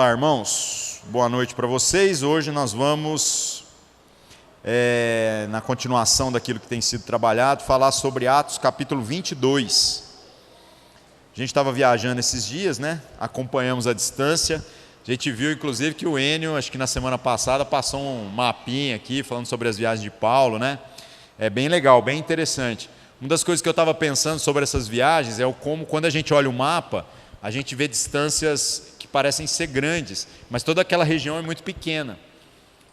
Olá, irmãos. Boa noite para vocês. Hoje nós vamos, na continuação daquilo que tem sido trabalhado, falar sobre Atos capítulo 22. A gente estava viajando esses dias, né? Acompanhamos a distância. A gente viu, inclusive, que o Enio, acho que na semana passada, passou um mapinha aqui, falando sobre as viagens de Paulo, né? É bem legal, bem interessante. Uma das coisas que eu estava pensando sobre essas viagens é como, quando a gente olha o mapa, a gente vê distâncias que parecem ser grandes, mas toda aquela região é muito pequena.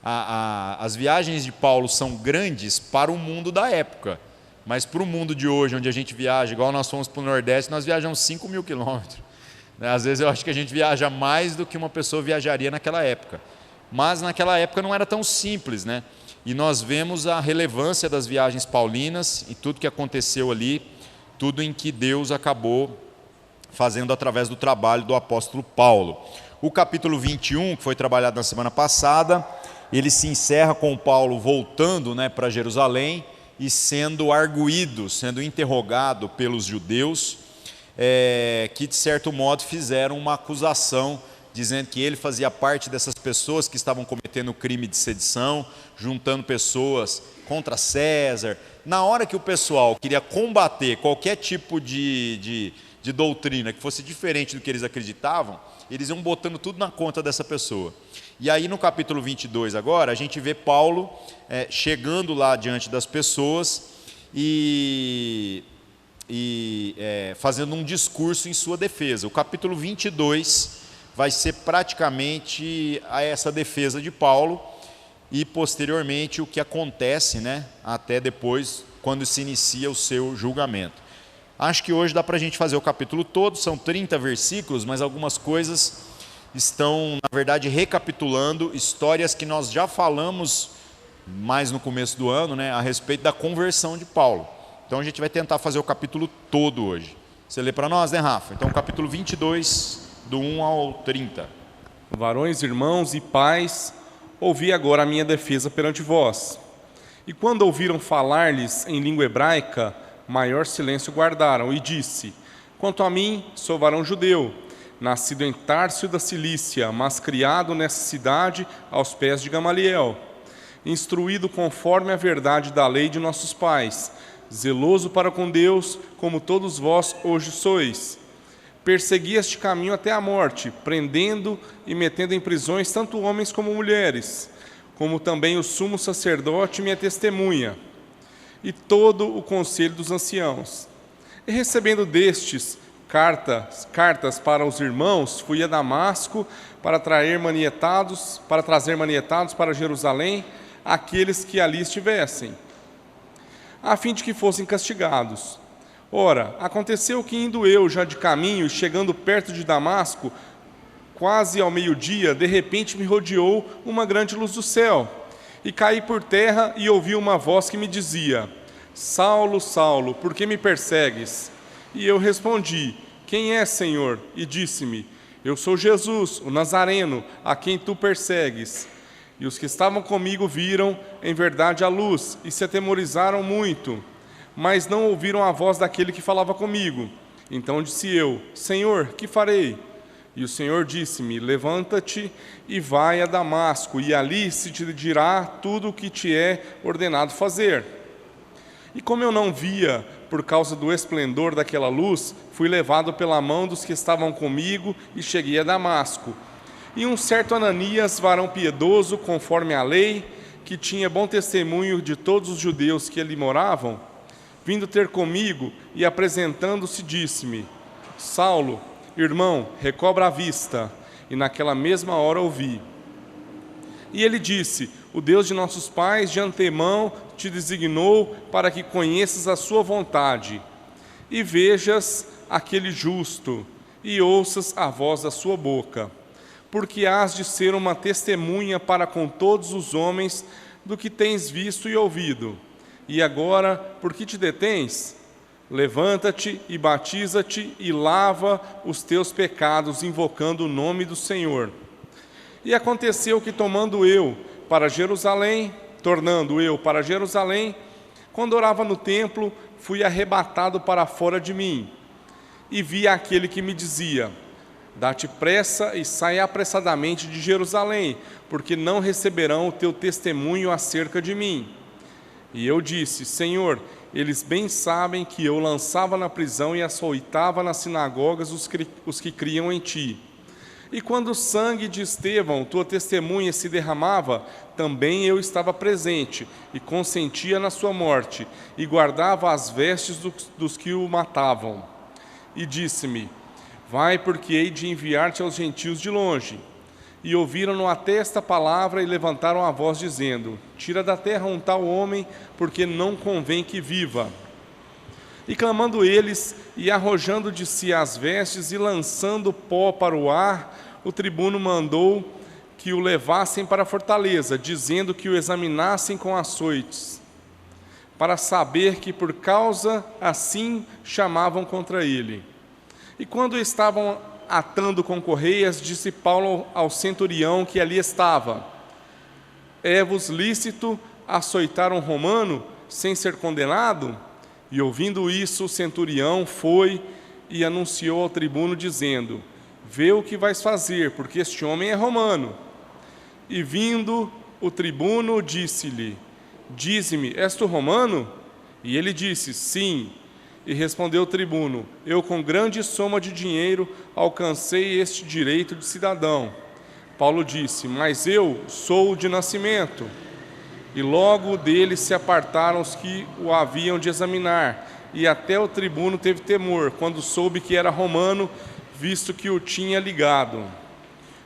As viagens de Paulo são grandes para o mundo da época, mas para o mundo de hoje, onde a gente viaja, igual nós fomos para o Nordeste, nós viajamos 5.000 quilômetros. Às vezes eu acho que a gente viaja mais do que uma pessoa viajaria naquela época. Mas naquela época não era tão simples, né? E nós vemos a relevância das viagens paulinas e tudo que aconteceu ali, tudo em que Deus acabou fazendo através do trabalho do apóstolo Paulo. O capítulo 21, que foi trabalhado na semana passada, ele se encerra com Paulo voltando, né, para Jerusalém e sendo arguído, sendo interrogado pelos judeus, que de certo modo fizeram uma acusação, dizendo que ele fazia parte dessas pessoas que estavam cometendo o crime de sedição, juntando pessoas contra César. Na hora que o pessoal queria combater qualquer tipo de doutrina que fosse diferente do que eles acreditavam, eles iam botando tudo na conta dessa pessoa. E aí no capítulo 22 agora, a gente vê Paulo chegando lá diante das pessoas e fazendo um discurso em sua defesa. O capítulo 22 vai ser praticamente essa defesa de Paulo e posteriormente o que acontece, né, até depois, quando se inicia o seu julgamento. Acho que hoje dá para a gente fazer o capítulo todo, são 30 versículos, mas algumas coisas estão, na verdade, recapitulando histórias que nós já falamos mais no começo do ano, né, a respeito da conversão de Paulo. Então a gente vai tentar fazer o capítulo todo hoje. Você lê para nós, né, Rafa? Então capítulo 22, do 1 ao 30. Varões, irmãos e pais, ouvi agora a minha defesa perante vós. E quando ouviram falar-lhes em língua hebraica, maior silêncio guardaram, e disse: quanto a mim, sou varão judeu, nascido em Tárcio da Cilícia, mas criado nessa cidade aos pés de Gamaliel, instruído conforme a verdade da lei de nossos pais, zeloso para com Deus, como todos vós hoje sois. Persegui este caminho até a morte, prendendo e metendo em prisões tanto homens como mulheres, como também o sumo sacerdote minha testemunha, e todo o conselho dos anciãos. E recebendo destes cartas para os irmãos, fui a Damasco para trazer manietados para Jerusalém aqueles que ali estivessem, a fim de que fossem castigados. Ora, aconteceu que indo eu já de caminho, chegando perto de Damasco, quase ao meio-dia, de repente me rodeou uma grande luz do céu, e caí por terra e ouvi uma voz que me dizia: Saulo, Saulo, por que me persegues? E eu respondi: quem é, Senhor? E disse-me: eu sou Jesus, o Nazareno, a quem tu persegues. E os que estavam comigo viram, em verdade, a luz, e se atemorizaram muito, mas não ouviram a voz daquele que falava comigo. Então disse eu: Senhor, que farei? E o Senhor disse-me: levanta-te e vai a Damasco, e ali se te dirá tudo o que te é ordenado fazer. E como eu não via, por causa do esplendor daquela luz, fui levado pela mão dos que estavam comigo e cheguei a Damasco. E um certo Ananias, varão piedoso, conforme a lei, que tinha bom testemunho de todos os judeus que ali moravam, vindo ter comigo e apresentando-se, disse-me: Saulo, irmão, recobra a vista. E naquela mesma hora ouvi. E ele disse: o Deus de nossos pais de antemão te designou para que conheças a sua vontade, e vejas aquele justo, e ouças a voz da sua boca, porque hás de ser uma testemunha para com todos os homens do que tens visto e ouvido. E agora, por que te detens? Levanta-te e batiza-te e lava os teus pecados, invocando o nome do Senhor. E aconteceu que, tornando eu para Jerusalém, quando orava no templo, fui arrebatado para fora de mim, e vi aquele que me dizia: Dá-te pressa e sai apressadamente de Jerusalém, porque não receberão o teu testemunho acerca de mim. E eu disse: Senhor, eles bem sabem que eu lançava na prisão e açoitava nas sinagogas os que criam em ti. E quando o sangue de Estevão, tua testemunha, se derramava, também eu estava presente, e consentia na sua morte, e guardava as vestes dos que o matavam. E disse-me: vai, porque hei de enviar-te aos gentios de longe. E ouviram-no até esta palavra, e levantaram a voz, dizendo: tira da terra um tal homem, porque não convém que viva. E clamando eles, e arrojando de si as vestes, e lançando pó para o ar, o tribuno mandou que o levassem para a fortaleza, dizendo que o examinassem com açoites, para saber que por causa assim chamavam contra ele. E quando estavam atando com correias, disse Paulo ao centurião que ali estava: é-vos lícito açoitar um romano sem ser condenado? E ouvindo isso, o centurião foi e anunciou ao tribuno, dizendo: vê o que vais fazer, porque este homem é romano. E vindo o tribuno, disse-lhe: dize-me, és tu romano? E ele disse: sim. E respondeu o tribuno: eu com grande soma de dinheiro alcancei este direito de cidadão. Paulo disse: mas eu sou de nascimento. E logo dele se apartaram os que o haviam de examinar, e até o tribuno teve temor, quando soube que era romano, visto que o tinha ligado.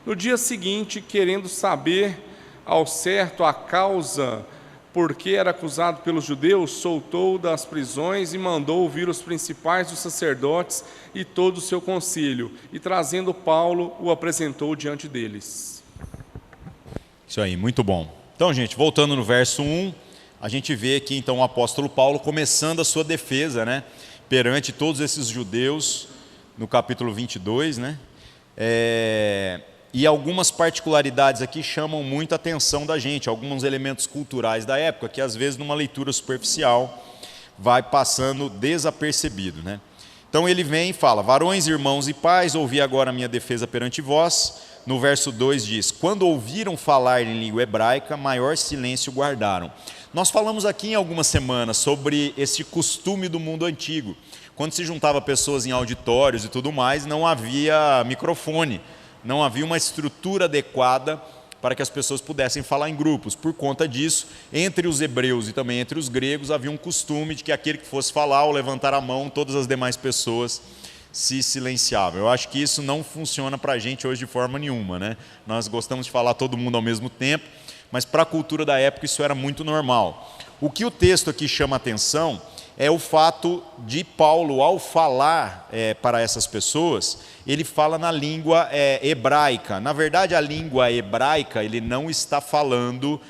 No dia seguinte, querendo saber ao certo a causa por que era acusado pelos judeus, soltou das prisões e mandou ouvir os principais dos sacerdotes e todo o seu conselho, e trazendo Paulo, o apresentou diante deles. Isso aí, muito bom. Então, gente, voltando no verso 1, a gente vê aqui então o apóstolo Paulo começando a sua defesa, né, perante todos esses judeus, no capítulo 22, né, e algumas particularidades aqui chamam muito a atenção da gente, alguns elementos culturais da época, que às vezes numa leitura superficial vai passando desapercebido, né. Então ele vem e fala: varões, irmãos e pais, ouvi agora a minha defesa perante vós. No verso 2 diz: quando ouviram falar em língua hebraica, maior silêncio guardaram. Nós falamos aqui em algumas semanas sobre esse costume do mundo antigo. Quando se juntava pessoas em auditórios e tudo mais, não havia microfone, não havia uma estrutura adequada para que as pessoas pudessem falar em grupos. Por conta disso, entre os hebreus e também entre os gregos, havia um costume de que aquele que fosse falar ou levantar a mão, todas as demais pessoas se silenciavam. Eu acho que isso não funciona para a gente hoje de forma nenhuma, né? Nós gostamos de falar todo mundo ao mesmo tempo, mas para a cultura da época isso era muito normal. O que o texto aqui chama a atenção é o fato de Paulo, ao falar para essas pessoas, ele fala na língua hebraica. Na verdade, a língua hebraica, ele não está falando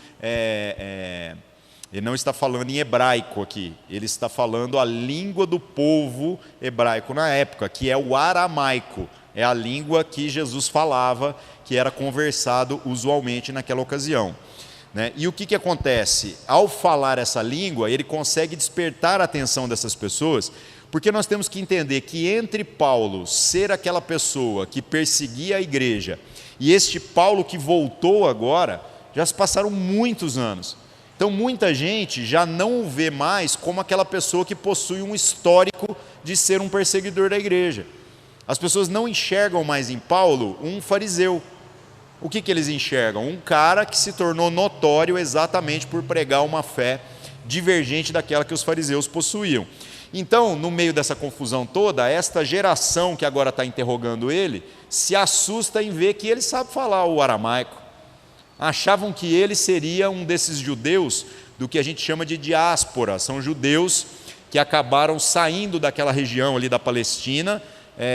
em hebraico aqui, ele está falando a língua do povo hebraico na época, que é o aramaico, é a língua que Jesus falava, que era conversado usualmente naquela ocasião, né? E o que acontece? Ao falar essa língua, ele consegue despertar a atenção dessas pessoas, porque nós temos que entender que entre Paulo ser aquela pessoa que perseguia a igreja e este Paulo que voltou agora, já se passaram muitos anos. Então muita gente já não o vê mais como aquela pessoa que possui um histórico de ser um perseguidor da igreja. As pessoas não enxergam mais em Paulo um fariseu. O que eles enxergam? Um cara que se tornou notório exatamente por pregar uma fé divergente daquela que os fariseus possuíam. Então, no meio dessa confusão toda, esta geração que agora está interrogando ele, se assusta em ver que ele sabe falar o aramaico. Achavam que ele seria um desses judeus do que a gente chama de diáspora. São judeus que acabaram saindo daquela região ali da Palestina,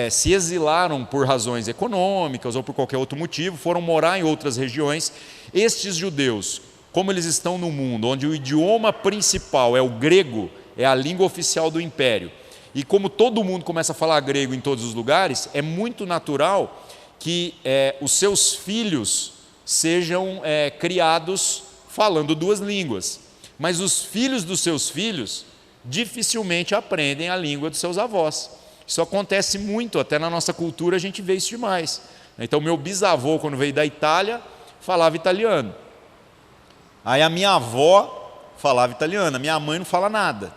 se exilaram por razões econômicas ou por qualquer outro motivo, foram morar em outras regiões. Estes judeus, como eles estão no mundo onde o idioma principal é o grego, é a língua oficial do império, e como todo mundo começa a falar grego em todos os lugares, é muito natural que os seus filhos sejam criados falando duas línguas, mas os filhos dos seus filhos dificilmente aprendem a língua dos seus avós. Isso acontece muito, até na nossa cultura a gente vê isso demais. Então, meu bisavô, quando veio da Itália, falava italiano. Aí a minha avó falava italiano, a minha mãe não fala nada.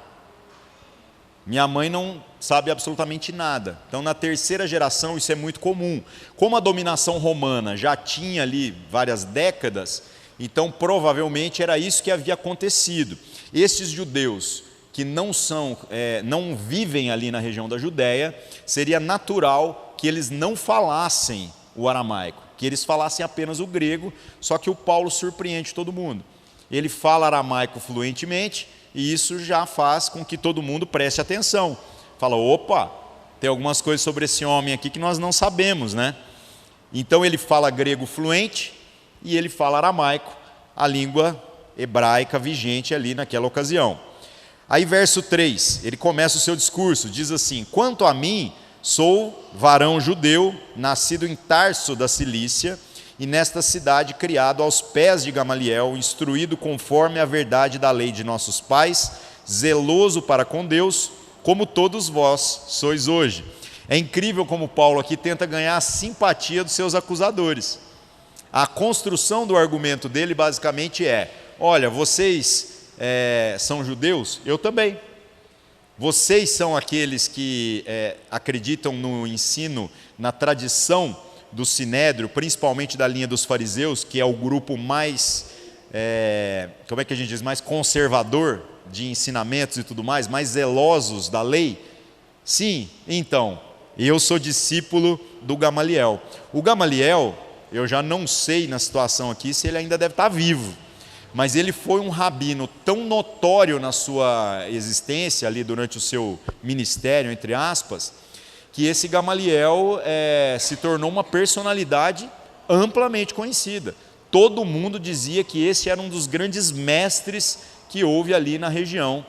Minha mãe não sabe absolutamente nada. Então, na terceira geração, isso é muito comum. Como a dominação romana já tinha ali várias décadas, então provavelmente era isso que havia acontecido. Estes judeus que não vivem ali na região da Judéia, seria natural que eles não falassem o aramaico, que eles falassem apenas o grego, só que o Paulo surpreende todo mundo. Ele fala aramaico fluentemente, e isso já faz com que todo mundo preste atenção. Fala, opa, tem algumas coisas sobre esse homem aqui que nós não sabemos, né? Então ele fala grego fluente e ele fala aramaico, a língua hebraica vigente ali naquela ocasião. Aí verso 3, ele começa o seu discurso, diz assim: quanto a mim, sou varão judeu, nascido em Tarso da Cilícia, e nesta cidade criado aos pés de Gamaliel, instruído conforme a verdade da lei de nossos pais, zeloso para com Deus, como todos vós sois hoje. É incrível como Paulo aqui tenta ganhar a simpatia dos seus acusadores. A construção do argumento dele basicamente é: olha, vocês são judeus? Eu também. Vocês são aqueles que acreditam no ensino, na tradição do Sinédrio, principalmente da linha dos fariseus, que é o grupo mais, como é que a gente diz, mais conservador de ensinamentos e tudo mais zelosos da lei? Sim, então, eu sou discípulo do Gamaliel. O Gamaliel, eu já não sei na situação aqui se ele ainda deve estar vivo, mas ele foi um rabino tão notório na sua existência ali durante o seu ministério, entre aspas, que esse Gamaliel se tornou uma personalidade amplamente conhecida. Todo mundo dizia que esse era um dos grandes mestres que houve ali na região,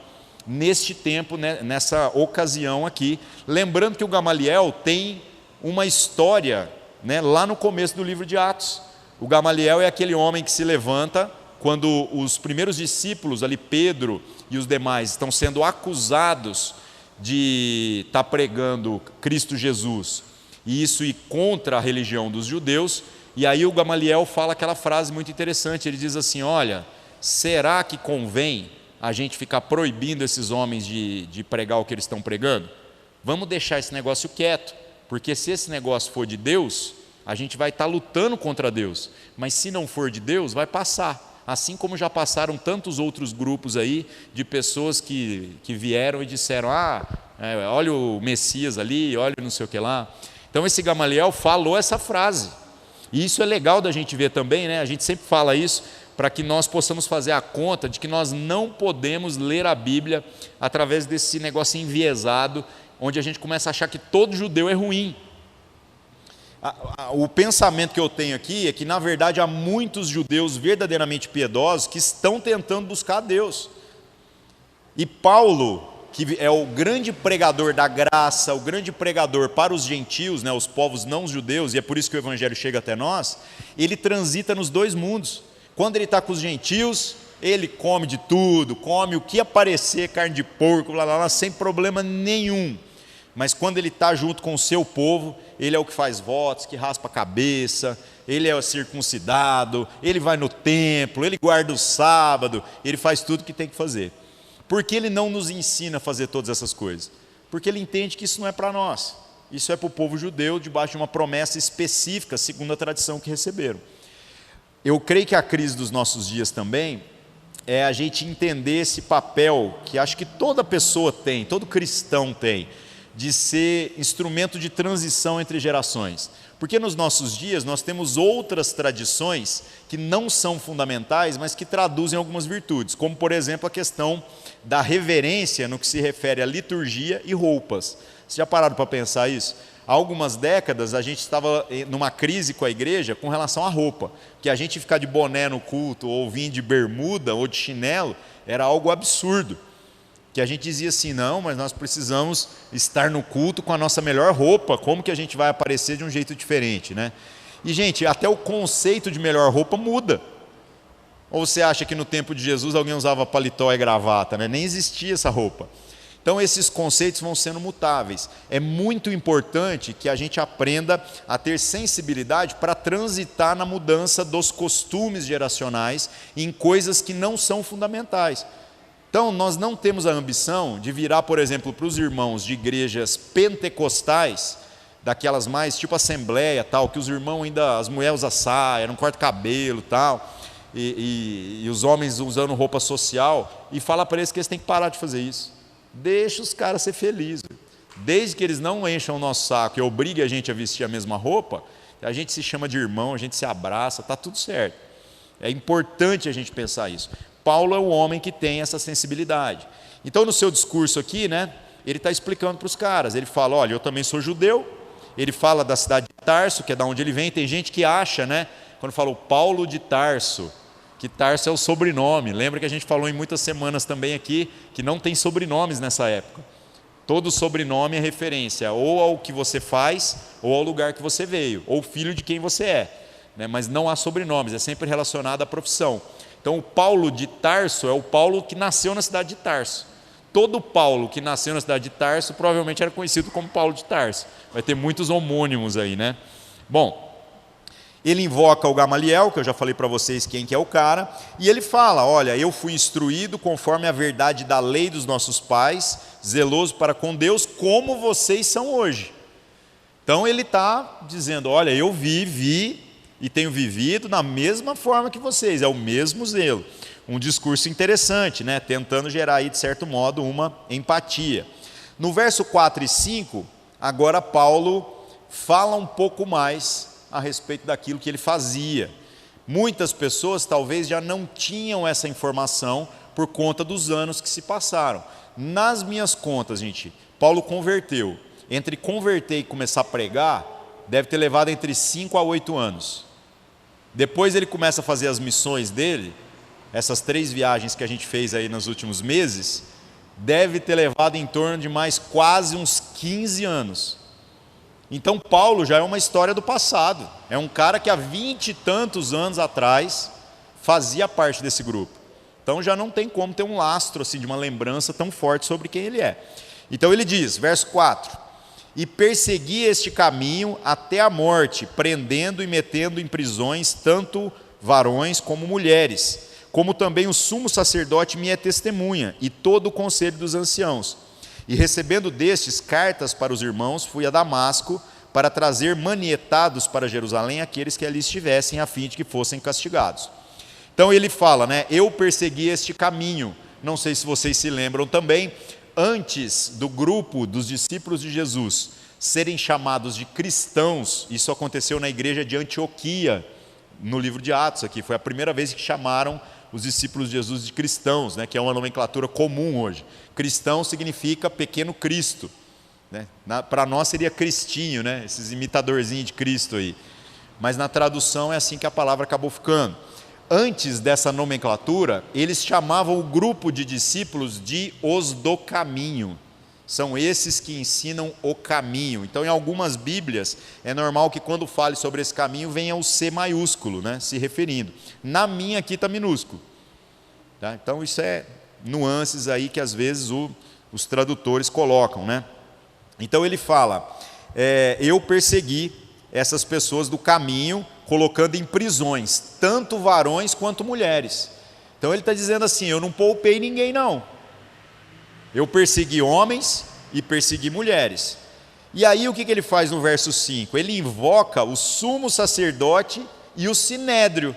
neste tempo, né, nessa ocasião aqui. Lembrando que o Gamaliel tem uma história, né, lá no começo do livro de Atos. O Gamaliel é aquele homem que se levanta quando os primeiros discípulos ali, Pedro e os demais, estão sendo acusados de estar pregando Cristo Jesus, e isso ir contra a religião dos judeus. E aí o Gamaliel fala aquela frase muito interessante, ele diz assim: olha, será que convém a gente ficar proibindo esses homens de pregar o que eles estão pregando? Vamos deixar esse negócio quieto, porque se esse negócio for de Deus, a gente vai estar lutando contra Deus, mas se não for de Deus, vai passar. Assim como já passaram tantos outros grupos aí, de pessoas que vieram e disseram: olha o Messias ali, olha não sei o que lá. Então esse Gamaliel falou essa frase, e isso é legal da gente ver também, né? A gente sempre fala isso, para que nós possamos fazer a conta de que nós não podemos ler a Bíblia através desse negócio enviesado, onde a gente começa a achar que todo judeu é ruim. O pensamento que eu tenho aqui é que, na verdade, há muitos judeus verdadeiramente piedosos que estão tentando buscar a Deus. E Paulo, que é o grande pregador da graça, o grande pregador para os gentios, né, os povos não judeus, e é por isso que o evangelho chega até nós, ele transita nos dois mundos. Quando ele está com os gentios, ele come de tudo, come o que aparecer, carne de porco, blá, blá, blá, sem problema nenhum. Mas quando ele está junto com o seu povo, ele é o que faz votos, que raspa a cabeça, ele é o circuncidado, ele vai no templo, ele guarda o sábado, ele faz tudo o que tem que fazer. Por que ele não nos ensina a fazer todas essas coisas? Porque ele entende que isso não é para nós, isso é para o povo judeu, debaixo de uma promessa específica, segundo a tradição que receberam. Eu creio que a crise dos nossos dias também é a gente entender esse papel que acho que toda pessoa tem, todo cristão tem, de ser instrumento de transição entre gerações. Porque nos nossos dias nós temos outras tradições que não são fundamentais, mas que traduzem algumas virtudes, como por exemplo a questão da reverência no que se refere à liturgia e roupas. Vocês já pararam para pensar isso? Há algumas décadas a gente estava numa crise com a igreja com relação à roupa, que a gente ficar de boné no culto, ou vir de bermuda ou de chinelo, era algo absurdo. Que a gente dizia assim: não, mas nós precisamos estar no culto com a nossa melhor roupa, como que a gente vai aparecer de um jeito diferente, né? E gente, até o conceito de melhor roupa muda. Ou você acha que no tempo de Jesus alguém usava paletó e gravata, né? Nem existia essa roupa. Então esses conceitos vão sendo mutáveis. É muito importante que a gente aprenda a ter sensibilidade para transitar na mudança dos costumes geracionais em coisas que não são fundamentais. Então nós não temos a ambição de virar, por exemplo, para os irmãos de igrejas pentecostais, daquelas mais tipo assembleia, tal, que os irmãos ainda, as mulheres usam saia, não cortam cabelo, tal, e os homens usando roupa social, e falar para eles que eles têm que parar de fazer isso. Deixa os caras ser felizes. Desde que eles não encham o nosso saco e obriguem a gente a vestir a mesma roupa, a gente se chama de irmão, a gente se abraça, está tudo certo. É importante a gente pensar isso. Paulo é o homem que tem essa sensibilidade. Então, no seu discurso aqui, né, ele está explicando para os caras. Ele fala, olha, eu também sou judeu. Ele fala da cidade de Tarso, que é da onde ele vem. Tem gente que acha, né, quando fala o Paulo de Tarso, que Tarso é o sobrenome. Lembra que a gente falou em muitas semanas também aqui, que não tem sobrenomes nessa época. Todo sobrenome é referência ou ao que você faz, ou ao lugar que você veio, ou filho de quem você é, né? Mas não há sobrenomes, é sempre relacionado à profissão. Então o Paulo de Tarso é o Paulo que nasceu na cidade de Tarso. Todo Paulo que nasceu na cidade de Tarso provavelmente era conhecido como Paulo de Tarso. Vai ter muitos homônimos aí, né? Bom, ele invoca o Gamaliel, que eu já falei para vocês quem que é o cara, e ele fala, olha, eu fui instruído conforme a verdade da lei dos nossos pais, zeloso para com Deus, como vocês são hoje. Então ele está dizendo, olha, eu vivi e tenho vivido da mesma forma que vocês, é o mesmo zelo. Um discurso interessante, né? Tentando gerar aí, de certo modo, uma empatia. No verso 4 e 5, agora Paulo fala um pouco mais a respeito daquilo que ele fazia. Muitas pessoas talvez já não tinham essa informação por conta dos anos que se passaram. Nas minhas contas, gente, Paulo converteu. Entre converter e começar a pregar, deve ter levado entre 5 a 8 anos. Depois ele começa a fazer as missões dele, essas 3 viagens que a gente fez aí nos últimos meses, deve ter levado em torno de mais quase uns 15 anos. Então Paulo já é uma história do passado, é um cara que há 20 e tantos anos atrás fazia parte desse grupo. Então já não tem como ter um lastro assim, de uma lembrança tão forte sobre quem ele é. Então ele diz, verso 4, e persegui este caminho até a morte, prendendo e metendo em prisões tanto varões como mulheres, como também o sumo sacerdote me é testemunha, e todo o conselho dos anciãos. E recebendo destes cartas para os irmãos, fui a Damasco para trazer manietados para Jerusalém aqueles que ali estivessem, a fim de que fossem castigados. Então ele fala, né, eu persegui este caminho. Não sei se vocês se lembram também, antes do grupo dos discípulos de Jesus serem chamados de cristãos, isso aconteceu na igreja de Antioquia, no livro de Atos aqui, foi a primeira vez que chamaram os discípulos de Jesus de cristãos, né, que é uma nomenclatura comum hoje. Cristão significa pequeno Cristo, né? Para nós seria cristinho, né, esses imitadorzinhos de Cristo aí. Mas na tradução é assim que a palavra acabou ficando. Antes dessa nomenclatura, eles chamavam o grupo de discípulos de os do caminho. São esses que ensinam o caminho. Então, em algumas Bíblias, é normal que quando fale sobre esse caminho, venha o C maiúsculo, né, se referindo. Na minha aqui está minúsculo. Tá? Então, isso é nuances aí que às vezes os tradutores colocam, né? Então, ele fala, eu persegui essas pessoas do caminho, colocando em prisões, tanto varões quanto mulheres. Então, ele está dizendo assim, eu não poupei ninguém não. Eu persegui homens e persegui mulheres. E aí o que ele faz no verso 5? Ele invoca o sumo sacerdote e o sinédrio,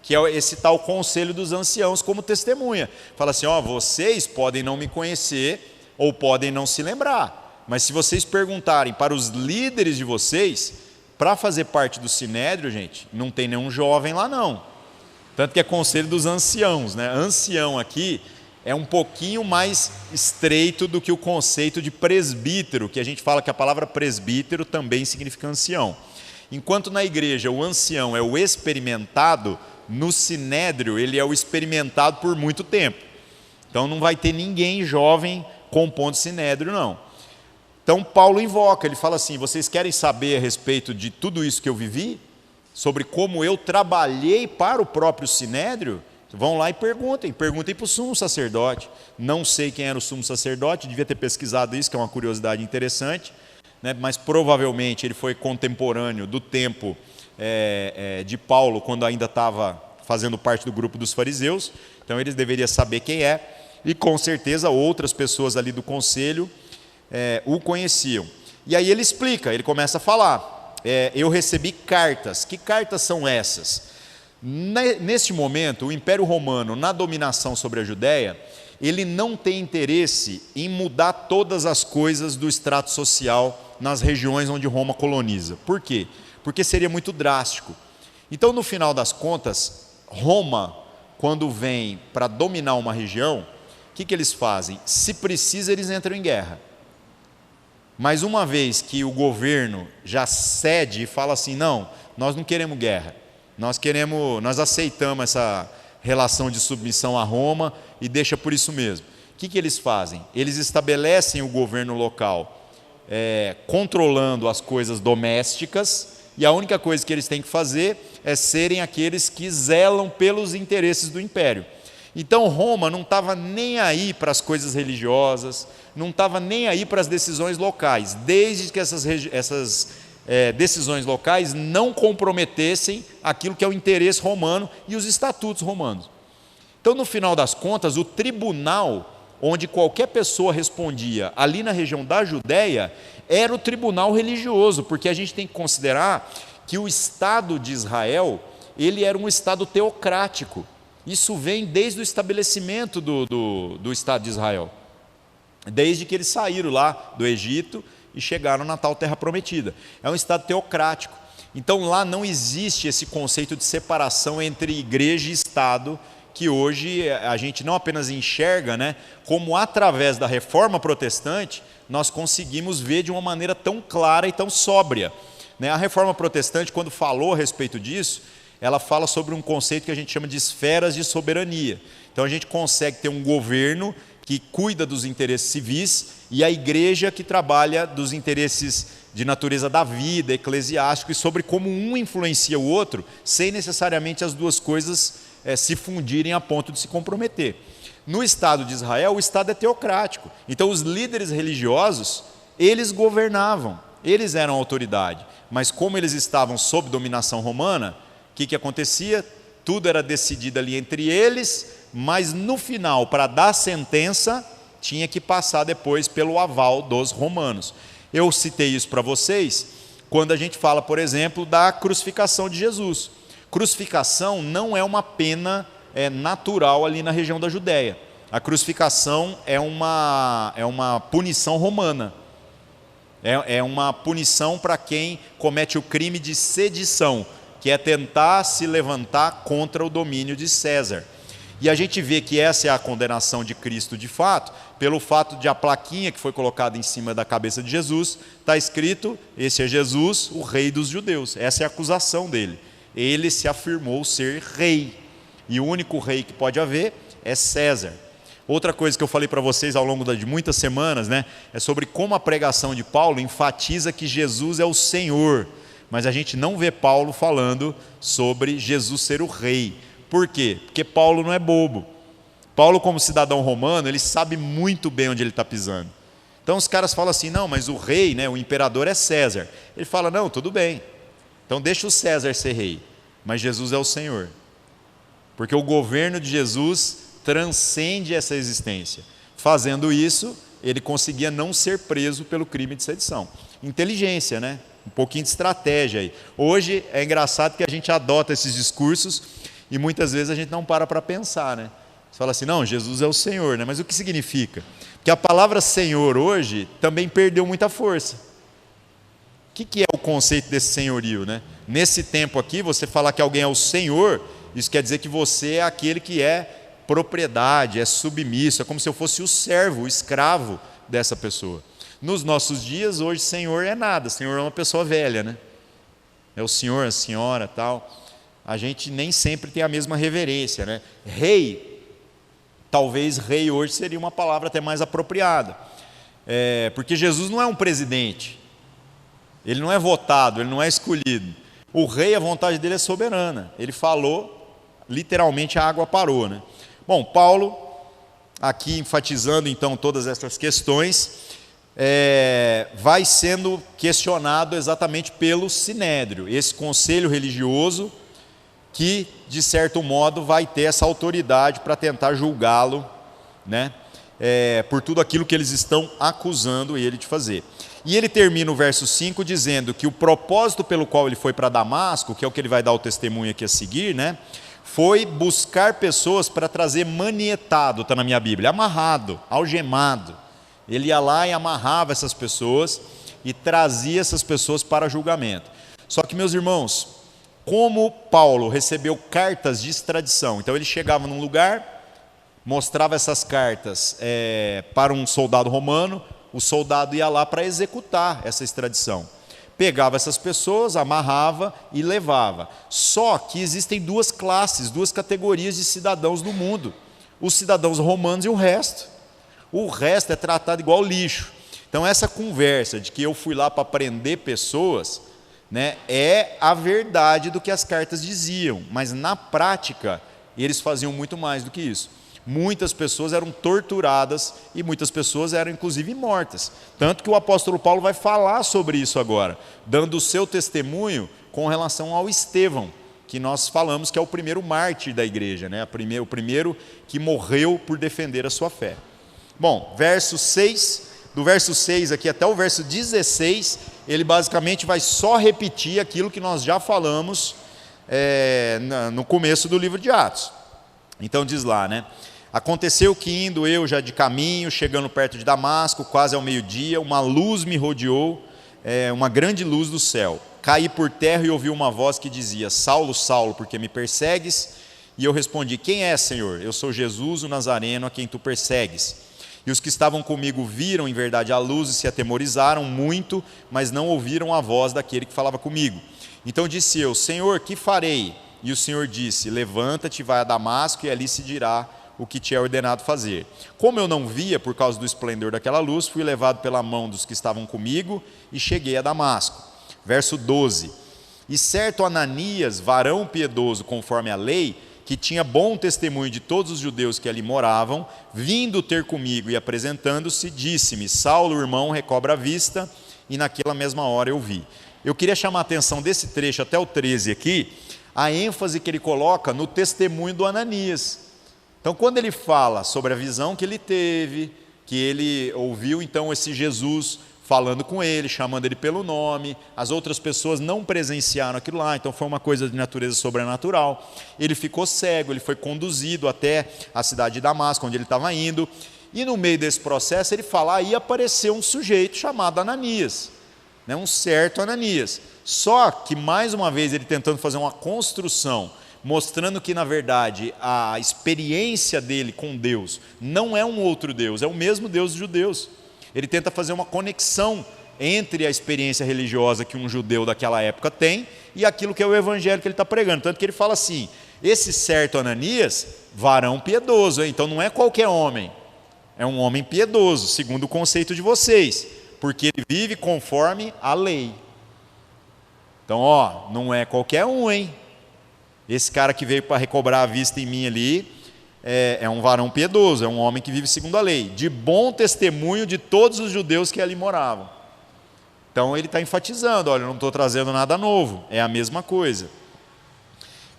que é esse tal conselho dos anciãos como testemunha. Fala assim, vocês podem não me conhecer ou podem não se lembrar, mas se vocês perguntarem para os líderes de vocês, para fazer parte do sinédrio, gente, não tem nenhum jovem lá não. Tanto que é conselho dos anciãos, né? Ancião aqui é um pouquinho mais estreito do que o conceito de presbítero, que a gente fala que a palavra presbítero também significa ancião. Enquanto na igreja o ancião é o experimentado, no sinédrio ele é o experimentado por muito tempo. Então não vai ter ninguém jovem compondo sinédrio, não. Então Paulo invoca, ele fala assim, vocês querem saber a respeito de tudo isso que eu vivi? Sobre como eu trabalhei para o próprio sinédrio? Vão lá e perguntem para o sumo sacerdote. Não sei quem era o sumo sacerdote, devia ter pesquisado isso, que é uma curiosidade interessante, né? Mas provavelmente ele foi contemporâneo do tempo de Paulo, quando ainda estava fazendo parte do grupo dos fariseus. Então eles deveriam saber quem é, e com certeza outras pessoas ali do conselho o conheciam. E aí ele explica, ele começa a falar, eu recebi cartas. Que cartas são essas? Neste momento, o Império Romano, na dominação sobre a Judéia, ele não tem interesse em mudar todas as coisas do extrato social nas regiões onde Roma coloniza. Por quê? Porque seria muito drástico. Então, no final das contas, Roma, quando vem para dominar uma região, o que eles fazem? Se precisa, eles entram em guerra. Mas uma vez que o governo já cede e fala assim, não, nós não queremos guerra, nós aceitamos essa relação de submissão a Roma e deixa por isso mesmo. O que eles fazem? Eles estabelecem o governo local controlando as coisas domésticas, e a única coisa que eles têm que fazer é serem aqueles que zelam pelos interesses do império. Então Roma não estava nem aí para as coisas religiosas, não estava nem aí para as decisões locais, desde que essas decisões locais não comprometessem aquilo que é o interesse romano e os estatutos romanos. Então, no final das contas, o tribunal onde qualquer pessoa respondia ali na região da Judéia era o tribunal religioso, porque a gente tem que considerar que o Estado de Israel ele era um Estado teocrático. Isso vem desde o estabelecimento do Estado de Israel, desde que eles saíram lá do Egito e chegaram na tal terra prometida. É um Estado teocrático. Então lá não existe esse conceito de separação entre igreja e Estado, que hoje a gente não apenas enxerga, né, como através da reforma protestante nós conseguimos ver de uma maneira tão clara e tão sóbria. A reforma protestante, quando falou a respeito disso, ela fala sobre um conceito que a gente chama de esferas de soberania. Então a gente consegue ter um governo que cuida dos interesses civis e a igreja que trabalha dos interesses de natureza da vida, eclesiástico, e sobre como um influencia o outro, sem necessariamente as duas coisas se fundirem a ponto de se comprometer. No Estado de Israel, o Estado é teocrático. Então os líderes religiosos, eles governavam, eles eram autoridade. Mas como eles estavam sob dominação romana, o que acontecia? Tudo era decidido ali entre eles, mas no final, para dar sentença, tinha que passar depois pelo aval dos romanos. Eu citei isso para vocês quando a gente fala, por exemplo, da crucificação de Jesus. Crucificação não é uma pena natural ali na região da Judéia. A crucificação é uma punição romana. É uma punição para quem comete o crime de sedição, que é tentar se levantar contra o domínio de César. E a gente vê que essa é a condenação de Cristo de fato, pelo fato de a plaquinha que foi colocada em cima da cabeça de Jesus, está escrito, esse é Jesus, o rei dos judeus. Essa é a acusação dele. Ele se afirmou ser rei. E o único rei que pode haver é César. Outra coisa que eu falei para vocês ao longo de muitas semanas, né, é sobre como a pregação de Paulo enfatiza que Jesus é o Senhor. Mas a gente não vê Paulo falando sobre Jesus ser o rei. Por quê? Porque Paulo não é bobo. Paulo, como cidadão romano, ele sabe muito bem onde ele está pisando. Então os caras falam assim, não, mas o rei, né, o imperador é César. Ele fala, não, tudo bem. Então deixa o César ser rei, mas Jesus é o Senhor. Porque o governo de Jesus transcende essa existência. Fazendo isso, ele conseguia não ser preso pelo crime de sedição. Inteligência, né? Um pouquinho de estratégia aí. Hoje é engraçado que a gente adota esses discursos e muitas vezes a gente não para pensar, né? Você fala assim, não, Jesus é o Senhor, né? Mas o que significa? Porque a palavra Senhor hoje também perdeu muita força. O que é o conceito desse senhorio, né? Nesse tempo aqui, você falar que alguém é o Senhor, isso quer dizer que você é aquele que é propriedade, é submisso, é como se eu fosse o servo, o escravo dessa pessoa. Nos nossos dias, hoje, Senhor é nada, Senhor é uma pessoa velha, né? É o senhor, a senhora, tal. A gente nem sempre tem a mesma reverência, né? Rei, talvez rei hoje seria uma palavra até mais apropriada, porque Jesus não é um presidente, ele não é votado, ele não é escolhido. O rei, a vontade dele é soberana, ele falou, literalmente a água parou, né? Bom, Paulo, aqui enfatizando então todas essas questões, vai sendo questionado exatamente pelo Sinédrio, esse conselho religioso que, de certo modo, vai ter essa autoridade para tentar julgá-lo, né, por tudo aquilo que eles estão acusando ele de fazer. E ele termina o verso 5 dizendo que o propósito pelo qual ele foi para Damasco, que é o que ele vai dar o testemunho aqui a seguir, né, foi buscar pessoas para trazer manietado, está na minha Bíblia, amarrado, algemado. Ele ia lá e amarrava essas pessoas e trazia essas pessoas para julgamento. Só que, meus irmãos, como Paulo recebeu cartas de extradição, então ele chegava num lugar, mostrava essas cartas para um soldado romano, o soldado ia lá para executar essa extradição. Pegava essas pessoas, amarrava e levava. Só que existem duas classes, duas categorias de cidadãos no mundo: os cidadãos romanos e o resto. O resto é tratado igual lixo. Então essa conversa de que eu fui lá para prender pessoas, né, é a verdade do que as cartas diziam, mas na prática eles faziam muito mais do que isso. Muitas pessoas eram torturadas e muitas pessoas eram inclusive mortas. Tanto que o apóstolo Paulo vai falar sobre isso agora, dando o seu testemunho com relação ao Estevão, que nós falamos que é o primeiro mártir da igreja, né? O primeiro que morreu por defender a sua fé. Bom, verso 6, do verso 6 aqui até o verso 16, ele basicamente vai só repetir aquilo que nós já falamos no começo do livro de Atos. Então diz lá, né? Aconteceu que indo eu já de caminho, chegando perto de Damasco, quase ao meio-dia, uma luz me rodeou, uma grande luz do céu. Caí por terra e ouvi uma voz que dizia: Saulo, Saulo, por que me persegues? E eu respondi: quem é, Senhor? Eu sou Jesus, o Nazareno, a quem tu persegues. E os que estavam comigo viram em verdade a luz e se atemorizaram muito, mas não ouviram a voz daquele que falava comigo. Então disse eu: Senhor, que farei? E o Senhor disse: levanta-te, vai a Damasco, e ali se dirá o que te é ordenado fazer. Como eu não via por causa do esplendor daquela luz, fui levado pela mão dos que estavam comigo e cheguei a Damasco. Verso 12. E certo Ananias, varão piedoso conforme a lei, que tinha bom testemunho de todos os judeus que ali moravam, vindo ter comigo e apresentando-se, disse-me: Saulo, irmão, recobra a vista, e naquela mesma hora eu vi. Eu queria chamar a atenção desse trecho até o 13 aqui, a ênfase que ele coloca no testemunho do Ananias. Então, quando ele fala sobre a visão que ele teve, que ele ouviu então esse Jesus falando com ele, chamando ele pelo nome, as outras pessoas não presenciaram aquilo lá, então foi uma coisa de natureza sobrenatural. Ele ficou cego, ele foi conduzido até a cidade de Damasco, onde ele estava indo, e no meio desse processo ele fala: aí apareceu um sujeito chamado Ananias, né, um certo Ananias. Só que, mais uma vez, ele tentando fazer uma construção, mostrando que, na verdade, a experiência dele com Deus não é um outro Deus, é o mesmo Deus dos judeus. Ele tenta fazer uma conexão entre a experiência religiosa que um judeu daquela época tem e aquilo que é o evangelho que ele está pregando. Tanto que ele fala assim: esse certo Ananias, varão piedoso, hein? Então não é qualquer homem, é um homem piedoso, segundo o conceito de vocês, porque ele vive conforme a lei. Então, não é qualquer um, hein? Esse cara que veio para recobrar a vista em mim ali, é um varão piedoso, é um homem que vive segundo a lei, de bom testemunho de todos os judeus que ali moravam. Então ele está enfatizando: olha, eu não estou trazendo nada novo, é a mesma coisa.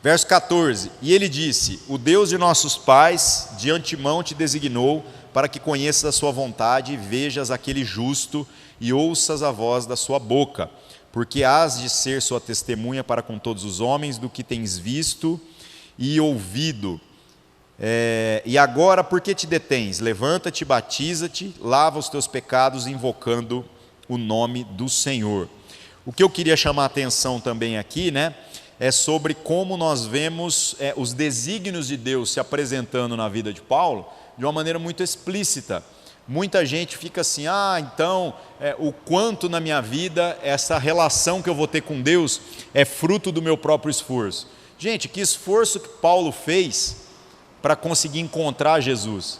Verso 14, e ele disse: o Deus de nossos pais de antemão te designou para que conheças a sua vontade e vejas aquele justo e ouças a voz da sua boca, porque hás de ser sua testemunha para com todos os homens do que tens visto e ouvido. E agora, por que te detens? Levanta-te, batiza-te, lava os teus pecados, invocando o nome do Senhor. O que eu queria chamar a atenção também aqui, né, é sobre como nós vemos os desígnios de Deus se apresentando na vida de Paulo de uma maneira muito explícita. Muita gente fica assim: então o quanto na minha vida essa relação que eu vou ter com Deus é fruto do meu próprio esforço. Gente, que esforço que Paulo fez para conseguir encontrar Jesus?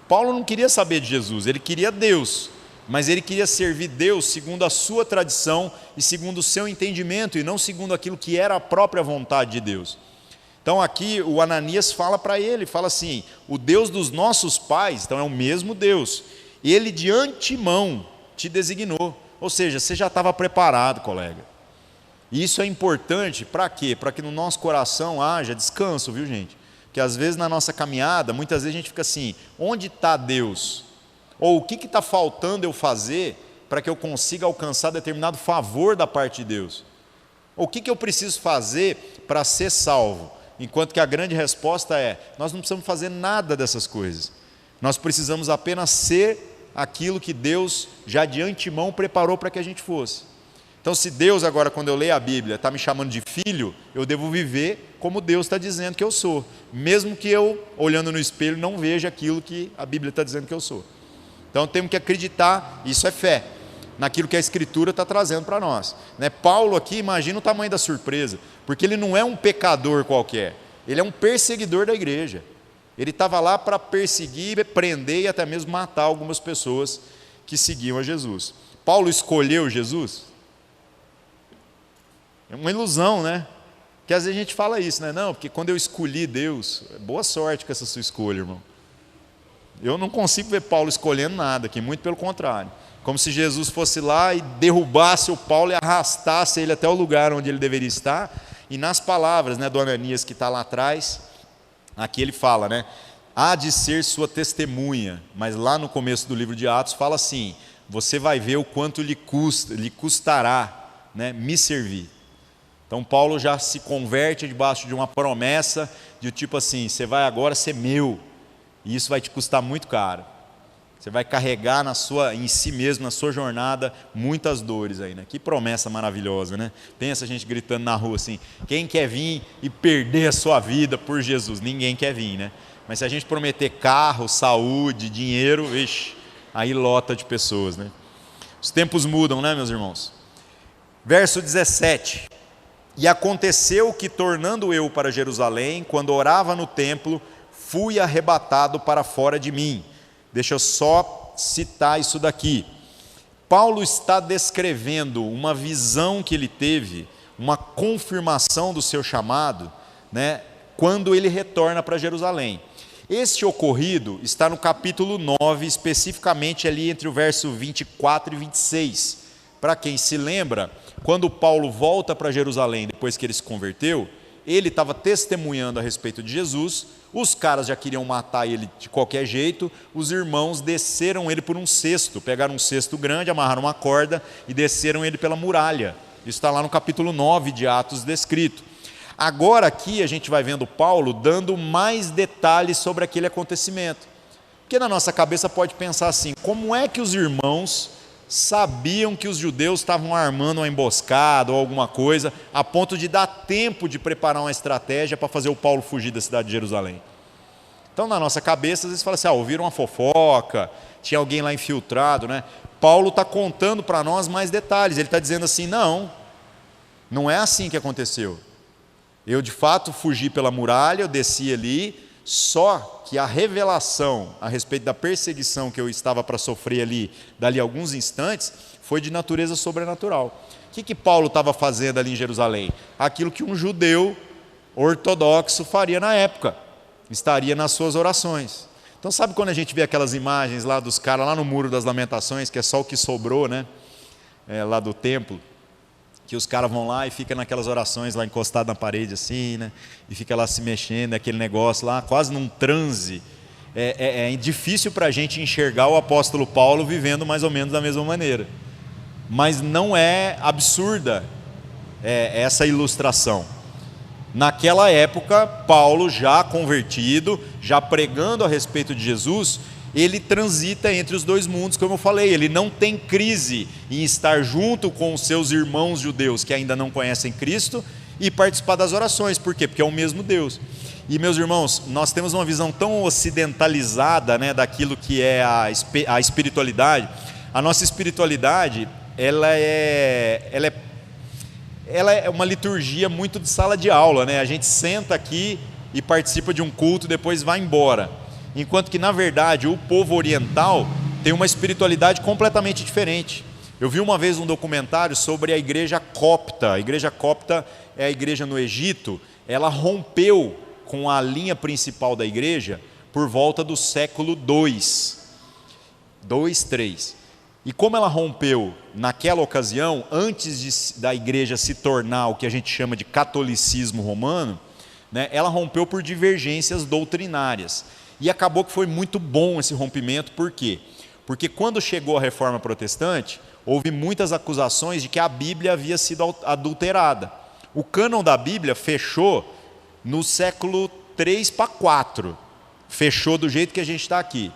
Paulo não queria saber de Jesus, ele queria Deus, mas ele queria servir Deus segundo a sua tradição e segundo o seu entendimento, e não segundo aquilo que era a própria vontade de Deus. Então aqui o Ananias fala para ele, fala assim, o Deus dos nossos pais, então é o mesmo Deus, ele de antemão te designou, ou seja, você já estava preparado, colega. E isso é importante para quê? Para que no nosso coração haja descanso, viu, gente? Porque às vezes na nossa caminhada, muitas vezes a gente fica assim, onde está Deus? Ou o que está faltando eu fazer para que eu consiga alcançar determinado favor da parte de Deus? Ou o que eu preciso fazer para ser salvo? Enquanto que a grande resposta é, nós não precisamos fazer nada dessas coisas. Nós precisamos apenas ser aquilo que Deus já de antemão preparou para que a gente fosse. Então se Deus agora, quando eu leio a Bíblia, está me chamando de filho, eu devo viver como Deus está dizendo que eu sou. Mesmo que eu, olhando no espelho, não veja aquilo que a Bíblia está dizendo que eu sou. Então temos que acreditar, isso é fé, naquilo que a Escritura está trazendo para nós. Paulo aqui, imagina o tamanho da surpresa, porque ele não é um pecador qualquer, ele é um perseguidor da igreja. Ele estava lá para perseguir, prender e até mesmo matar algumas pessoas que seguiam a Jesus. Paulo escolheu Jesus? É uma ilusão, né? Porque às vezes a gente fala isso, né? Não, porque quando eu escolhi Deus, boa sorte com essa sua escolha, irmão. Eu não consigo ver Paulo escolhendo nada aqui, muito pelo contrário. Como se Jesus fosse lá e derrubasse o Paulo e arrastasse ele até o lugar onde ele deveria estar. E nas palavras, do Ananias que está lá atrás, aqui ele fala, há de ser sua testemunha. Mas lá no começo do livro de Atos fala assim, você vai ver o quanto lhe custará me servir. Então Paulo já se converte debaixo de uma promessa de tipo assim, você vai agora ser meu. E isso vai te custar muito caro. Você vai carregar em si mesmo, na sua jornada, muitas dores aí, Que promessa maravilhosa, Pensa a gente gritando na rua assim, quem quer vir e perder a sua vida por Jesus? Ninguém quer vir, Mas se a gente prometer carro, saúde, dinheiro, aí lota de pessoas, Os tempos mudam, meus irmãos? Verso 17. E aconteceu que, tornando eu para Jerusalém, quando orava no templo, fui arrebatado para fora de mim. Deixa eu só citar isso daqui. Paulo está descrevendo uma visão que ele teve, uma confirmação do seu chamado, quando ele retorna para Jerusalém. Este ocorrido está no capítulo 9, especificamente ali entre o verso 24 e 26. Para quem se lembra, quando Paulo volta para Jerusalém, depois que ele se converteu, ele estava testemunhando a respeito de Jesus, os caras já queriam matar ele de qualquer jeito, os irmãos desceram ele por um cesto, pegaram um cesto grande, amarraram uma corda e desceram ele pela muralha. Isso está lá no capítulo 9 de Atos descrito. Agora aqui a gente vai vendo Paulo dando mais detalhes sobre aquele acontecimento. Porque na nossa cabeça pode pensar assim, como é que os irmãos sabiam que os judeus estavam armando uma emboscada ou alguma coisa, a ponto de dar tempo de preparar uma estratégia para fazer o Paulo fugir da cidade de Jerusalém? Então na nossa cabeça, às vezes fala assim, ouviram uma fofoca, tinha alguém lá infiltrado, Paulo está contando para nós mais detalhes, ele está dizendo assim, não é assim que aconteceu. Eu de fato fugi pela muralha, eu desci ali, só que a revelação a respeito da perseguição que eu estava para sofrer ali, dali a alguns instantes, foi de natureza sobrenatural. O que Paulo estava fazendo ali em Jerusalém? Aquilo que um judeu ortodoxo faria na época, estaria nas suas orações. Então sabe quando a gente vê aquelas imagens lá dos caras, lá no Muro das Lamentações, que é só o que sobrou, lá do templo, que os caras vão lá e ficam naquelas orações lá encostado na parede assim, e fica lá se mexendo, aquele negócio lá, quase num transe. É difícil para a gente enxergar o apóstolo Paulo vivendo mais ou menos da mesma maneira, mas não é absurda essa ilustração. Naquela época, Paulo já convertido, já pregando a respeito de Jesus, ele transita entre os dois mundos, como eu falei, ele não tem crise em estar junto com os seus irmãos judeus que ainda não conhecem Cristo e participar das orações. Por quê? Porque é o mesmo Deus. E meus irmãos, nós temos uma visão tão ocidentalizada daquilo que é a espiritualidade. A nossa espiritualidade, ela é uma liturgia muito de sala de aula, A gente senta aqui e participa de um culto, depois vai embora. Enquanto que, na verdade, o povo oriental tem uma espiritualidade completamente diferente. Eu vi uma vez um documentário sobre a igreja copta. A igreja copta é a igreja no Egito. Ela rompeu com a linha principal da igreja por volta do século II, 3. E como ela rompeu naquela ocasião, antes da igreja se tornar o que a gente chama de catolicismo romano, né, ela rompeu por divergências doutrinárias. E acabou que foi muito bom esse rompimento, por quê? Porque quando chegou a Reforma Protestante, houve muitas acusações de que a Bíblia havia sido adulterada. O cânon da Bíblia fechou no século 3 para 4. Fechou do jeito que a gente está aqui.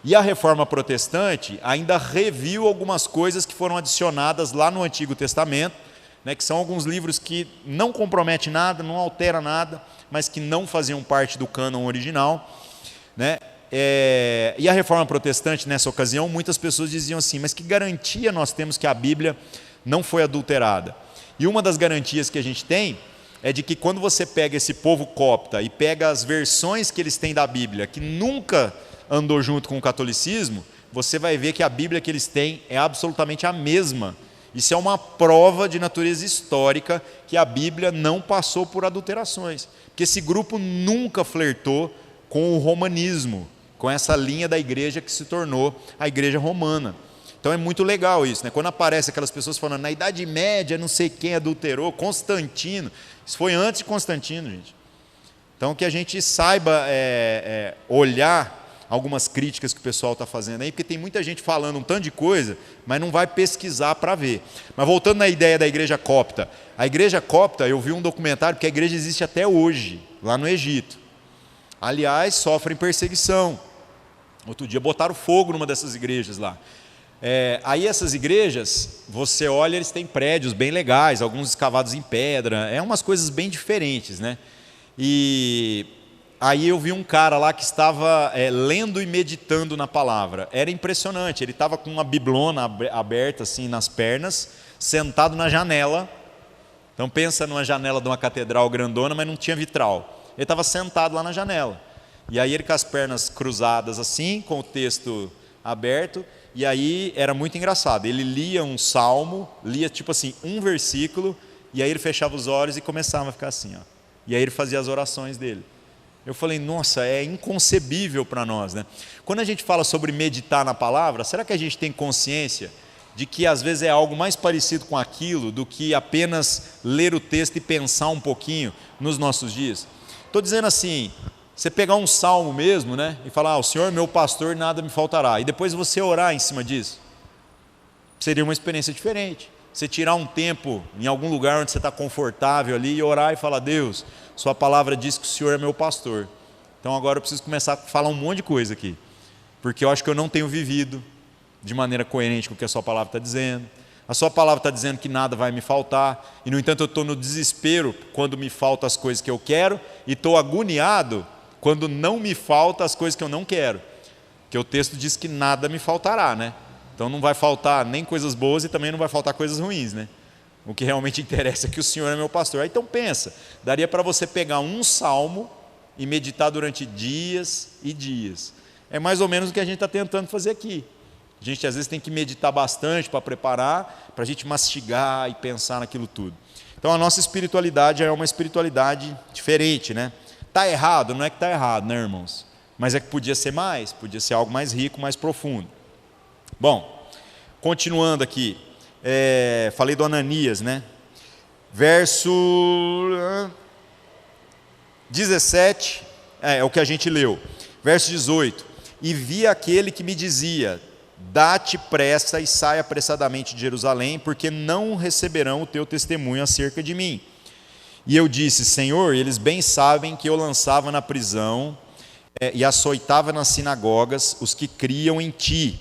E a Reforma Protestante ainda reviu algumas coisas que foram adicionadas lá no Antigo Testamento, né, que são alguns livros que não comprometem nada, não alteram nada, mas que não faziam parte do cânon original, né? E a Reforma Protestante, nessa ocasião, muitas pessoas diziam assim, mas que garantia nós temos que a Bíblia não foi adulterada? E uma das garantias que a gente tem é de que quando você pega esse povo copta e pega as versões que eles têm da Bíblia, que nunca andou junto com o catolicismo, você vai ver que a Bíblia que eles têm é absolutamente a mesma. Isso é uma prova de natureza histórica que a Bíblia não passou por adulterações. Porque esse grupo nunca flertou com o romanismo, com essa linha da igreja que se tornou a igreja romana. Então é muito legal isso, né? Quando aparece aquelas pessoas falando, na Idade Média, não sei quem adulterou, Constantino. Isso foi antes de Constantino, gente. Então que a gente saiba olhar algumas críticas que o pessoal está fazendo aí, porque tem muita gente falando um tanto de coisa, mas não vai pesquisar para ver. Mas voltando na ideia da igreja copta, a igreja copta, eu vi um documentário que a igreja existe até hoje, lá no Egito. Aliás, sofrem perseguição. Outro dia botaram fogo numa dessas igrejas lá. Aí essas igrejas, você olha, eles têm prédios bem legais, alguns escavados em pedra, umas coisas bem diferentes, né? E aí eu vi um cara lá que estava lendo e meditando na palavra. Era impressionante, ele estava com uma biblona aberta assim nas pernas, sentado na janela. Então pensa numa janela de uma catedral grandona, mas não tinha vitral. Ele estava sentado lá na janela. E aí ele com as pernas cruzadas assim, com o texto aberto, e aí era muito engraçado. Ele lia um salmo, lia tipo assim, um versículo, e aí ele fechava os olhos e começava a ficar assim, ó. E aí ele fazia as orações dele. Eu falei, nossa, é inconcebível para nós, né? Quando a gente fala sobre meditar na palavra, será que a gente tem consciência de que às vezes é algo mais parecido com aquilo do que apenas ler o texto e pensar um pouquinho nos nossos dias? Estou dizendo assim, você pegar um salmo mesmo, né? E falar, o Senhor é meu pastor, nada me faltará. E depois você orar em cima disso. Seria uma experiência diferente. Você tirar um tempo em algum lugar onde você está confortável ali e orar e falar, Deus, sua palavra diz que o Senhor é meu pastor. Então agora eu preciso começar a falar um monte de coisa aqui. Porque eu acho que eu não tenho vivido de maneira coerente com o que a sua palavra está dizendo. A sua palavra está dizendo que nada vai me faltar. E no entanto eu estou no desespero quando me faltam as coisas que eu quero. E estou agoniado quando não me faltam as coisas que eu não quero. Porque o texto diz que nada me faltará, né? Então não vai faltar nem coisas boas e também não vai faltar coisas ruins, né? O que realmente interessa é que o Senhor é meu pastor. Aí, então pensa, daria para você pegar um salmo e meditar durante dias e dias. É mais ou menos o que a gente está tentando fazer aqui. A gente às vezes tem que meditar bastante para preparar, para a gente mastigar e pensar naquilo tudo. Então a nossa espiritualidade é uma espiritualidade diferente, né? Está errado? Não é que está errado, né, irmãos? Mas é que podia ser mais, podia ser algo mais rico, mais profundo. Bom, continuando aqui, falei do Ananias, né? Verso 17, é o que a gente leu. Verso 18, e vi aquele que me dizia, dá-te pressa e sai apressadamente de Jerusalém, porque não receberão o teu testemunho acerca de mim. E eu disse, Senhor, eles bem sabem que eu lançava na prisão e açoitava nas sinagogas os que criam em ti.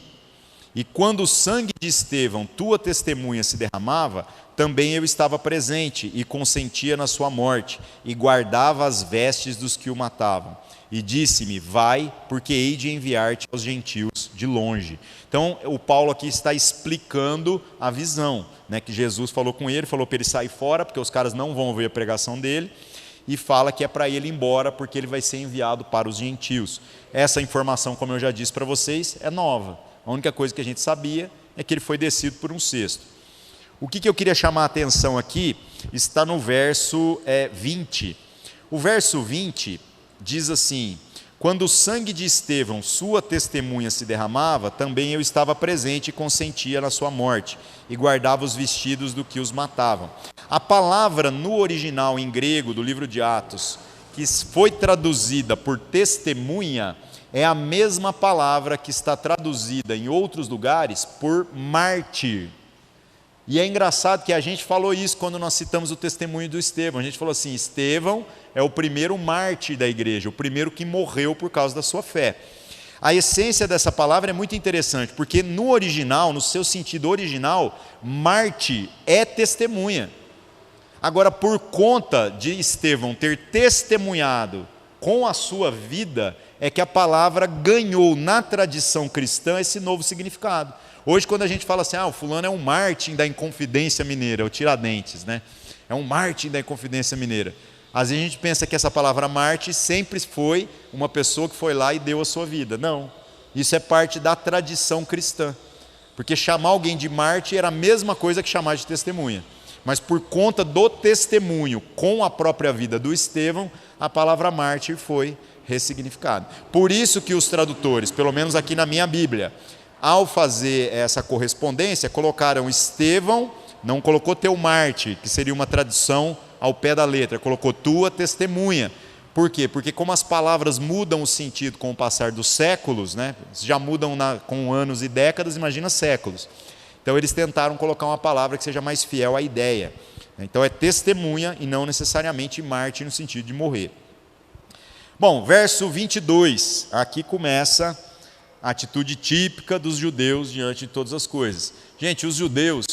E quando o sangue de Estevão, tua testemunha, se derramava, também eu estava presente e consentia na sua morte, e guardava as vestes dos que o matavam. E disse-me, vai, porque hei de enviar-te aos gentios de longe. Então, o Paulo aqui está explicando a visão, né, que Jesus falou com ele, falou para ele sair fora, porque os caras não vão ouvir a pregação dele, e fala que é para ele ir embora, porque ele vai ser enviado para os gentios. Essa informação, como eu já disse para vocês, é nova. A única coisa que a gente sabia é que ele foi descido por um cesto. O que eu queria chamar a atenção aqui está no verso 20. O verso 20 diz assim: quando o sangue de Estevão, sua testemunha, se derramava, também eu estava presente e consentia na sua morte, e guardava os vestidos do que os matavam. A palavra no original em grego do livro de Atos, que foi traduzida por testemunha, é a mesma palavra que está traduzida em outros lugares por mártir. E é engraçado que a gente falou isso quando nós citamos o testemunho do Estevão. A gente falou assim: Estevão é o primeiro mártir da igreja, o primeiro que morreu por causa da sua fé. A essência dessa palavra é muito interessante, porque no original, no seu sentido original, mártir é testemunha. Agora, por conta de Estevão ter testemunhado com a sua vida, é que a palavra ganhou na tradição cristã esse novo significado. Hoje, quando a gente fala assim, o fulano é um mártir da Inconfidência Mineira, o Tiradentes, né? É um mártir da Inconfidência Mineira. Às vezes a gente pensa que essa palavra mártir sempre foi uma pessoa que foi lá e deu a sua vida. Não, isso é parte da tradição cristã. Porque chamar alguém de mártir era a mesma coisa que chamar de testemunha. Mas por conta do testemunho com a própria vida do Estevão, a palavra mártir foi ressignificada. Por isso que os tradutores, pelo menos aqui na minha Bíblia, ao fazer essa correspondência, colocaram Estevão, não colocou teu mártir, que seria uma tradução ao pé da letra, colocou tua testemunha. Por quê? Porque como as palavras mudam o sentido com o passar dos séculos, né? Já mudam com anos e décadas, imagina séculos. Então eles tentaram colocar uma palavra que seja mais fiel à ideia. Então é testemunha e não necessariamente mártir no sentido de morrer. Bom, verso 22, aqui começa a atitude típica dos judeus diante de todas as coisas. Gente, os judeus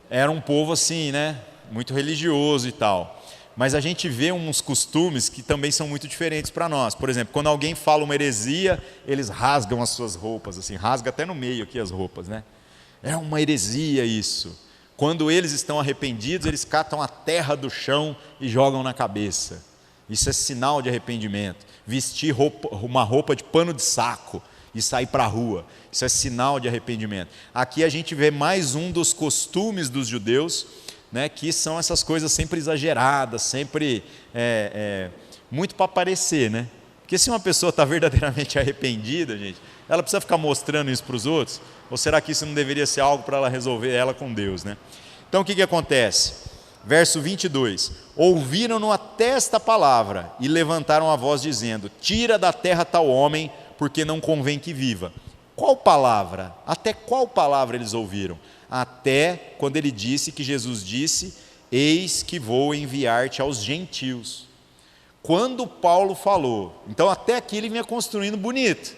eram um povo assim, né? Muito religioso e tal. Mas a gente vê uns costumes que também são muito diferentes para nós. Por exemplo, quando alguém fala uma heresia, eles rasgam as suas roupas, assim, rasga até no meio aqui as roupas, né? É uma heresia isso. Quando eles estão arrependidos, eles catam a terra do chão e jogam na cabeça. Isso é sinal de arrependimento. Vestir uma roupa de pano de saco e sair para a rua, isso é sinal de arrependimento. Aqui a gente vê mais um dos costumes dos judeus, né, que são essas coisas sempre exageradas, sempre muito para aparecer, né? Porque se uma pessoa está verdadeiramente arrependida, gente, ela precisa ficar mostrando isso para os outros? Ou será que isso não deveria ser algo para ela resolver ela com Deus, né? Então o que acontece? Verso 22, ouviram-no até esta palavra e levantaram a voz dizendo, tira da terra tal homem, porque não convém que viva. Qual palavra? Até qual palavra eles ouviram? Até quando ele disse que Jesus disse, eis que vou enviar-te aos gentios. Quando Paulo falou, então até aqui ele vinha construindo bonito.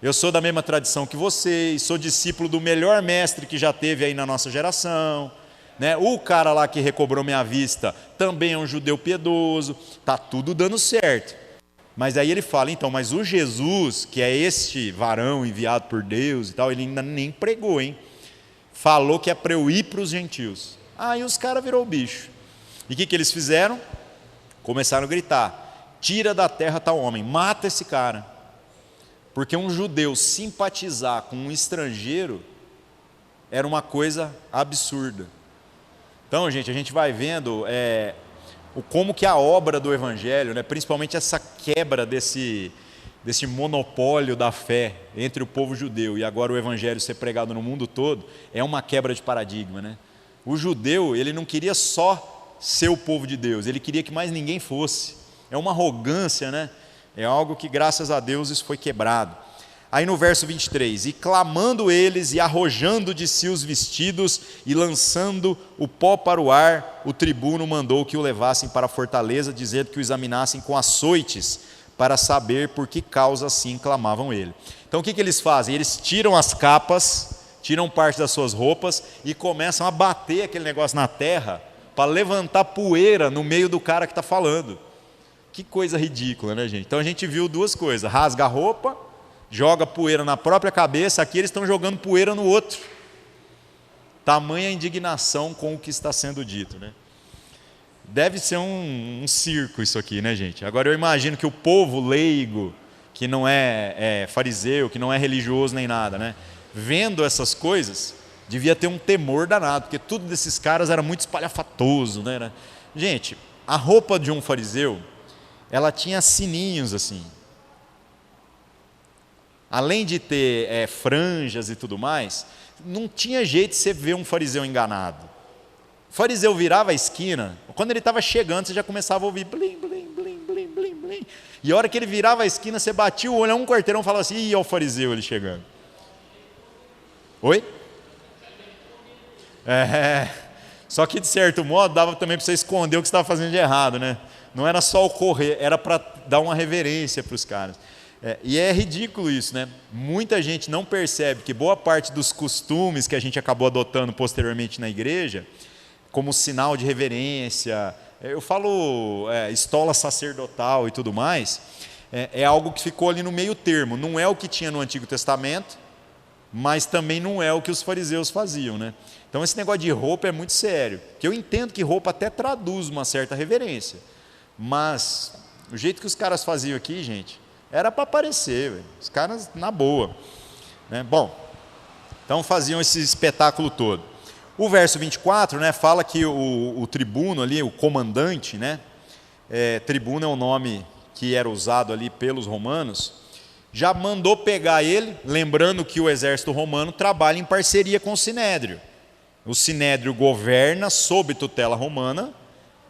Eu sou da mesma tradição que vocês, sou discípulo do melhor mestre que já teve aí na nossa geração, né? O cara lá que recobrou minha vista também é um judeu piedoso, está tudo dando certo. Mas aí ele fala, então, mas o Jesus, que é este varão enviado por Deus e tal, ele ainda nem pregou, hein? Falou que é para eu ir para os gentios. Aí os caras virou o bicho. E o que eles fizeram? Começaram a gritar, tira da terra tal homem, mata esse cara. Porque um judeu simpatizar com um estrangeiro era uma coisa absurda. Então, gente, a gente vai vendo como que a obra do Evangelho, né, principalmente essa quebra desse monopólio da fé entre o povo judeu e agora o Evangelho ser pregado no mundo todo, é uma quebra de paradigma, né? O judeu, ele não queria só ser o povo de Deus, ele queria que mais ninguém fosse. É uma arrogância, né? É algo que, graças a Deus, isso foi quebrado. Aí no verso 23, e clamando eles e arrojando de si os vestidos e lançando o pó para o ar, o tribuno mandou que o levassem para a fortaleza, dizendo que o examinassem com açoites, para saber por que causa assim clamavam ele. Então o que eles fazem? Eles tiram as capas, tiram parte das suas roupas e começam a bater aquele negócio na terra, para levantar poeira no meio do cara que está falando. Que coisa ridícula, né, gente? Então a gente viu duas coisas, rasga a roupa, joga poeira na própria cabeça, aqui eles estão jogando poeira no outro. Tamanha indignação com o que está sendo dito, né? Deve ser um circo isso aqui, né, gente? Agora eu imagino que o povo leigo, que não é fariseu, que não é religioso nem nada, né? Vendo essas coisas, devia ter um temor danado, porque tudo desses caras era muito espalhafatoso, né? Gente, a roupa de um fariseu, ela tinha sininhos assim. Além de ter franjas e tudo mais, não tinha jeito de você ver um fariseu enganado. O fariseu virava a esquina, quando ele estava chegando, você já começava a ouvir blim, blim, blim, blim, blim, blim. E a hora que ele virava a esquina, você batia o olho a um quarteirão e falava assim, ih, olha o fariseu ele chegando. Oi? Só que de certo modo dava também para você esconder o que você estava fazendo de errado, né? Não era só o correr, era para dar uma reverência para os caras. E é ridículo isso, né? Muita gente não percebe que boa parte dos costumes que a gente acabou adotando posteriormente na igreja, como sinal de reverência, eu falo estola sacerdotal e tudo mais, é algo que ficou ali no meio termo. Não é o que tinha no Antigo Testamento, mas também não é o que os fariseus faziam, né? Então esse negócio de roupa é muito sério, que eu entendo que roupa até traduz uma certa reverência, mas o jeito que os caras faziam aqui, gente, era para aparecer, véio. Os caras na boa, né? Bom, então faziam esse espetáculo todo. O verso 24, né, fala que o tribuno ali, o comandante, né, tribuno é o nome que era usado ali pelos romanos, já mandou pegar ele, lembrando que o exército romano trabalha em parceria com o Sinédrio. O Sinédrio governa sob tutela romana,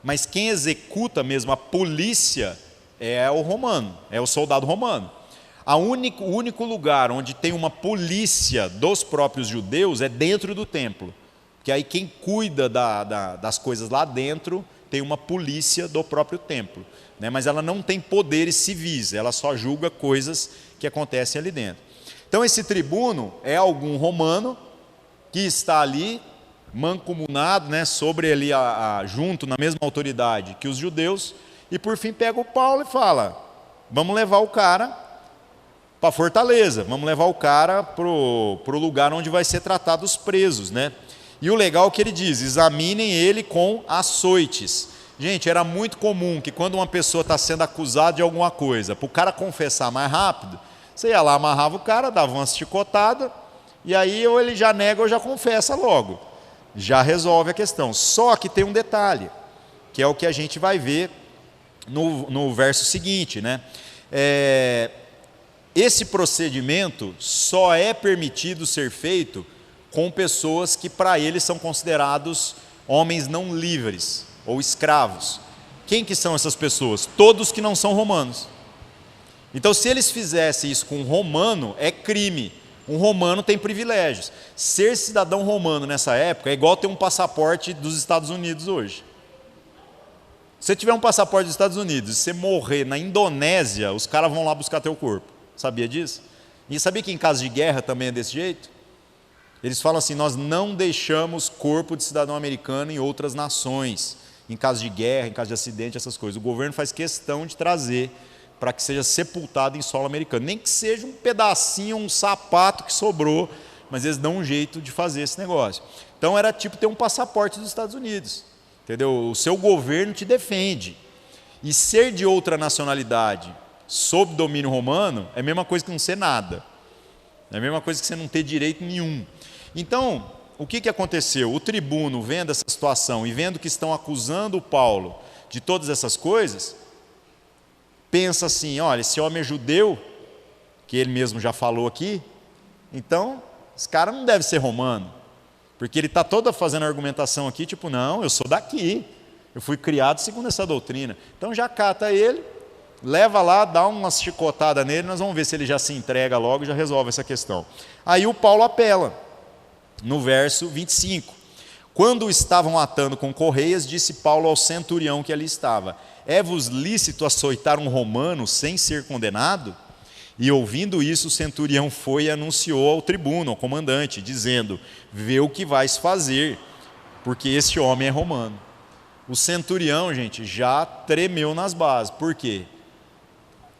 mas quem executa mesmo a polícia é o romano, é o soldado romano. O único lugar onde tem uma polícia dos próprios judeus é dentro do templo. Porque aí quem cuida das coisas lá dentro tem uma polícia do próprio templo, né? Mas ela não tem poderes civis, ela só julga coisas que acontecem ali dentro. Então esse tribuno é algum romano que está ali mancomunado, né, sobre ali junto na mesma autoridade que os judeus, e por fim pega o Paulo e fala, vamos levar o cara para Fortaleza, vamos levar o cara para o lugar onde vai ser tratado os presos, né? E o legal é que ele diz, examinem ele com açoites. Gente, era muito comum que quando uma pessoa está sendo acusada de alguma coisa, para o cara confessar mais rápido, você ia lá, amarrava o cara, dava uma chicotada, e aí ou ele já nega ou já confessa logo. Já resolve a questão. Só que tem um detalhe, que é o que a gente vai ver no verso seguinte, né? Esse procedimento só é permitido ser feito com pessoas que para eles são considerados homens não livres ou escravos. Quem que são essas pessoas? Todos que não são romanos. Então, se eles fizessem isso com um romano, é crime. Um romano tem privilégios. Ser cidadão romano nessa época é igual ter um passaporte dos Estados Unidos hoje. Se você tiver um passaporte dos Estados Unidos e você morrer na Indonésia, os caras vão lá buscar teu corpo. Sabia disso? E sabia que em caso de guerra também é desse jeito? Eles falam assim, nós não deixamos corpo de cidadão americano em outras nações, em caso de guerra, em caso de acidente, essas coisas. O governo faz questão de trazer para que seja sepultado em solo americano. Nem que seja um pedacinho, um sapato que sobrou, mas eles dão um jeito de fazer esse negócio. Então era tipo ter um passaporte dos Estados Unidos, entendeu? O seu governo te defende. E ser de outra nacionalidade, sob domínio romano, é a mesma coisa que não ser nada. É a mesma coisa que você não ter direito nenhum. Então, o que aconteceu? O tribuno, vendo essa situação e vendo que estão acusando o Paulo de todas essas coisas, pensa assim, olha, esse homem é judeu, que ele mesmo já falou aqui, então, esse cara não deve ser romano, porque ele está todo fazendo argumentação aqui, tipo, não, eu sou daqui, eu fui criado segundo essa doutrina. Então já cata ele, leva lá, dá uma chicotada nele, nós vamos ver se ele já se entrega logo e já resolve essa questão. Aí o Paulo apela, no verso 25. Quando o estavam atando com correias, disse Paulo ao centurião que ali estava, é-vos lícito açoitar um romano sem ser condenado? E ouvindo isso, o centurião foi e anunciou ao tribuno, ao comandante, dizendo, vê o que vais fazer, porque este homem é romano. O centurião, gente, já tremeu nas bases. Por quê?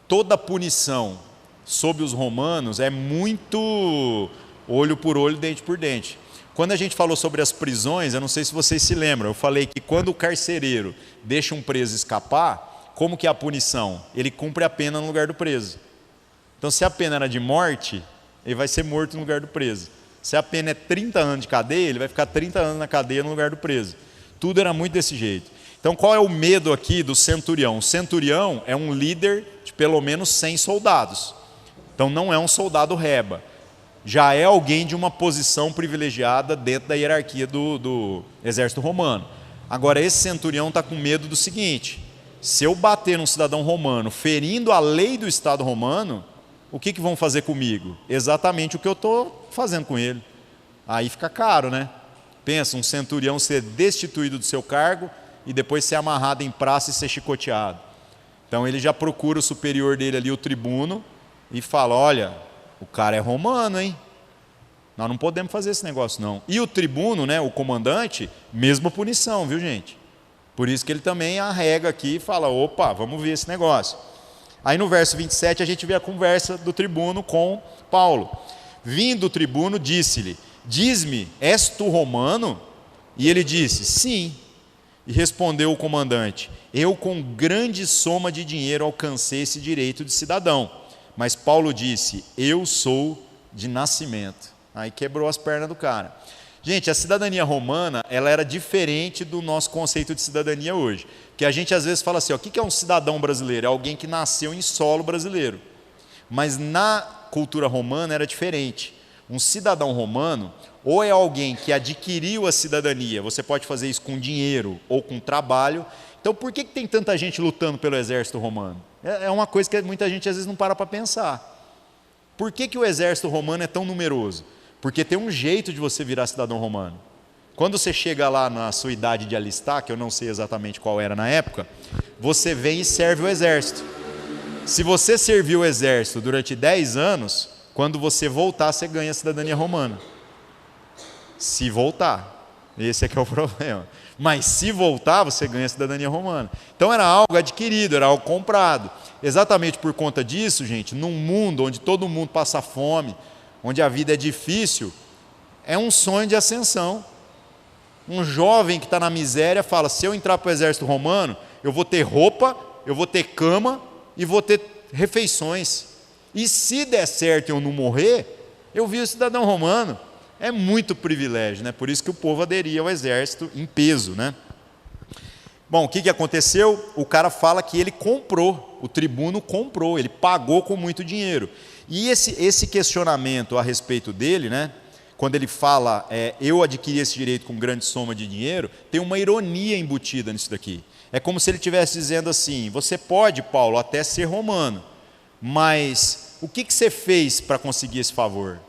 Toda punição sob os romanos é muito olho por olho, dente por dente. Quando a gente falou sobre as prisões, eu não sei se vocês se lembram, eu falei que quando o carcereiro deixa um preso escapar, como que é a punição? Ele cumpre a pena no lugar do preso. Então, se a pena era de morte, ele vai ser morto no lugar do preso. Se a pena é 30 anos de cadeia, ele vai ficar 30 anos na cadeia no lugar do preso. Tudo era muito desse jeito. Então, Então qual é o medo aqui do centurião? O centurião é um líder de pelo menos 100 soldados. Então não é um soldado reba. Já é alguém de uma posição privilegiada dentro da hierarquia do exército romano. Agora esse centurião está com medo do seguinte: se eu bater num cidadão romano ferindo a lei do Estado romano, o que vão fazer comigo? Exatamente o que eu estou fazendo com ele. Aí fica caro, né? Pensa, um centurião ser destituído do seu cargo e depois ser amarrado em praça e ser chicoteado. Então ele já procura o superior dele ali, o tribuno, e fala: olha, o cara é romano, hein? Nós não podemos fazer esse negócio não. E o tribuno, né, o comandante, mesma punição, viu gente? Por isso que ele também arrega aqui e fala: opa, vamos ver esse negócio. Aí no verso 27 a gente vê a conversa do tribuno com Paulo. Vindo o tribuno, disse-lhe: diz-me, és tu romano? E ele disse: sim. E respondeu o comandante: eu com grande soma de dinheiro alcancei esse direito de cidadão. Mas Paulo disse: eu sou de nascimento. Aí quebrou as pernas do cara. Gente, a cidadania romana, ela era diferente do nosso conceito de cidadania hoje. Porque a gente às vezes fala assim, ó, o que é um cidadão brasileiro? É alguém que nasceu em solo brasileiro. Mas na cultura romana era diferente. Um cidadão romano, ou é alguém que adquiriu a cidadania, você pode fazer isso com dinheiro ou com trabalho. Então por que tem tanta gente lutando pelo exército romano? É uma coisa que muita gente às vezes não para pensar. Por que o exército romano é tão numeroso? Porque tem um jeito de você virar cidadão romano. Quando você chega lá na sua idade de alistar, que eu não sei exatamente qual era na época, você vem e serve o exército. Se você servir o exército durante 10 anos, quando você voltar, você ganha a cidadania romana. Se voltar. Esse é que é o problema. Mas se voltar, você ganha a cidadania romana. Então era algo adquirido, era algo comprado. Exatamente por conta disso, gente, num mundo onde todo mundo passa fome, onde a vida é difícil, é um sonho de ascensão. Um jovem que está na miséria fala: se eu entrar para o exército romano, eu vou ter roupa, eu vou ter cama e vou ter refeições. E se der certo e eu não morrer, eu viro cidadão romano. É muito privilégio, né? Por isso que o povo aderia ao exército em peso, né? Bom, o que aconteceu? O cara fala que ele comprou, o tribuno comprou, ele pagou com muito dinheiro. E esse questionamento a respeito dele, né, quando ele fala, eu adquiri esse direito com grande soma de dinheiro, tem uma ironia embutida nisso daqui. É como se ele estivesse dizendo assim: você pode, Paulo, até ser romano, mas o que você fez para conseguir esse favor?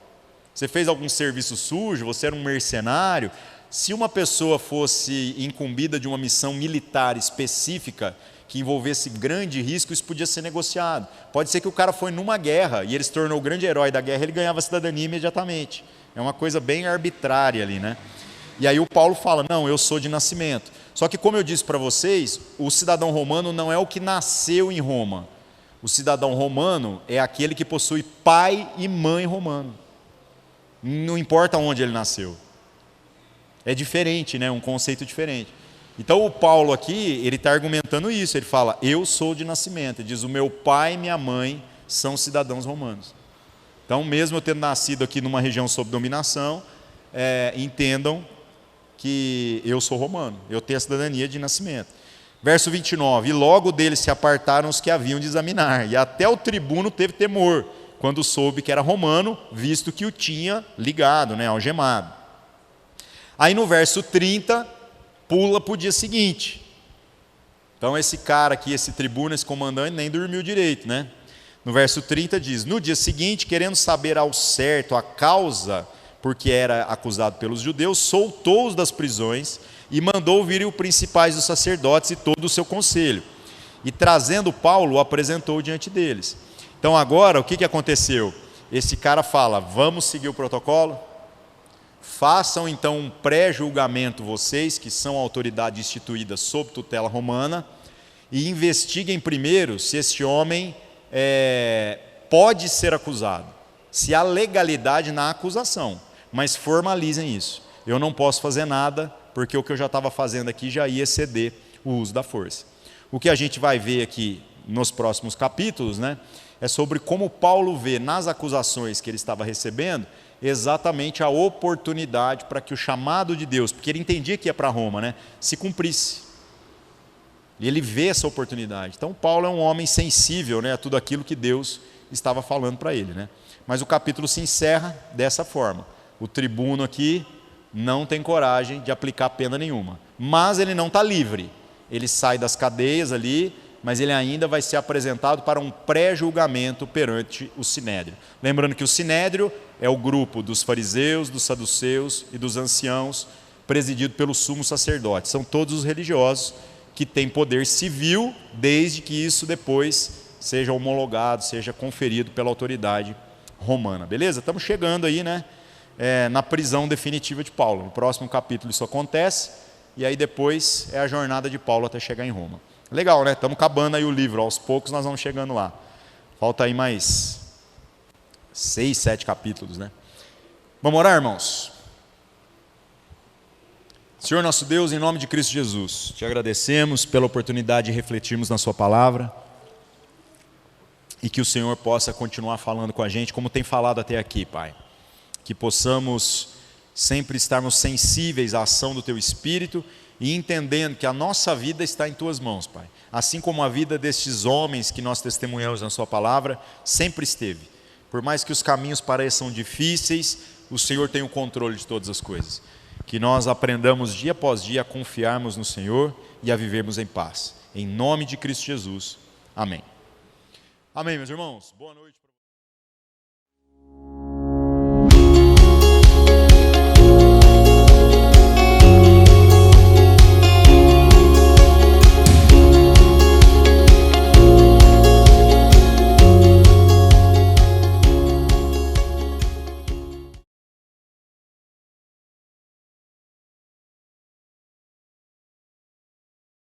Você fez algum serviço sujo? Você era um mercenário? Se uma pessoa fosse incumbida de uma missão militar específica, que envolvesse grande risco, isso podia ser negociado. Pode ser que o cara foi numa guerra e ele se tornou o grande herói da guerra, ele ganhava a cidadania imediatamente. É uma coisa bem arbitrária ali, né? E aí o Paulo fala: não, eu sou de nascimento. Só que, como eu disse para vocês, o cidadão romano não é o que nasceu em Roma. O cidadão romano é aquele que possui pai e mãe romano. Não importa onde ele nasceu. É diferente, né? Um conceito diferente. Então o Paulo aqui, ele está argumentando isso, ele fala: eu sou de nascimento, ele diz: o meu pai e minha mãe são cidadãos romanos. Então mesmo eu tendo nascido aqui numa região sob dominação, entendam que eu sou romano, eu tenho a cidadania de nascimento. Verso 29, e logo deles se apartaram os que haviam de examinar, e até o tribuno teve temor, quando soube que era romano, visto que o tinha ligado, né, algemado. Aí no verso 30, pula para o dia seguinte. Então esse cara aqui, esse tribuno, esse comandante, nem dormiu direito, né? No verso 30 diz: no dia seguinte, querendo saber ao certo a causa porque era acusado pelos judeus, soltou-os das prisões e mandou vir os principais dos sacerdotes e todo o seu conselho. E trazendo Paulo, o apresentou diante deles. Então agora, o que aconteceu? Esse cara fala: vamos seguir o protocolo? Façam então um pré-julgamento vocês, que são a autoridade instituída sob tutela romana, e investiguem primeiro se esse homem pode ser acusado, se há legalidade na acusação, mas formalizem isso. Eu não posso fazer nada, porque o que eu já estava fazendo aqui já ia exceder o uso da força. O que a gente vai ver aqui nos próximos capítulos, né, é sobre como Paulo vê nas acusações que ele estava recebendo exatamente a oportunidade para que o chamado de Deus, porque ele entendia que ia para Roma, né, se cumprisse. E ele vê essa oportunidade. Então Paulo é um homem sensível, né, a tudo aquilo que Deus estava falando para ele, né? Mas o capítulo se encerra dessa forma. O tribuno aqui não tem coragem de aplicar pena nenhuma. Mas ele não está livre. Ele sai das cadeias ali, mas ele ainda vai ser apresentado para um pré-julgamento perante o Sinédrio. Lembrando que o Sinédrio é o grupo dos fariseus, dos saduceus e dos anciãos, presidido pelo sumo sacerdote. São todos os religiosos que têm poder civil, desde que isso depois seja homologado, seja conferido pela autoridade romana. Beleza? Estamos chegando aí, né, na prisão definitiva de Paulo. No próximo capítulo isso acontece, e aí depois é a jornada de Paulo até chegar em Roma. Legal, né? Estamos acabando aí o livro, aos poucos nós vamos chegando lá. Falta aí mais 6, 7 capítulos, né? Vamos orar, irmãos? Senhor nosso Deus, em nome de Cristo Jesus, te agradecemos pela oportunidade de refletirmos na sua palavra e que o Senhor possa continuar falando com a gente como tem falado até aqui, Pai. Que possamos sempre estarmos sensíveis à ação do Teu Espírito e entendendo que a nossa vida está em Tuas mãos, Pai. Assim como a vida destes homens que nós testemunhamos na Sua palavra sempre esteve. Por mais que os caminhos pareçam difíceis, o Senhor tem o controle de todas as coisas. Que nós aprendamos dia após dia a confiarmos no Senhor e a vivermos em paz. Em nome de Cristo Jesus. Amém. Amém, meus irmãos. Boa noite.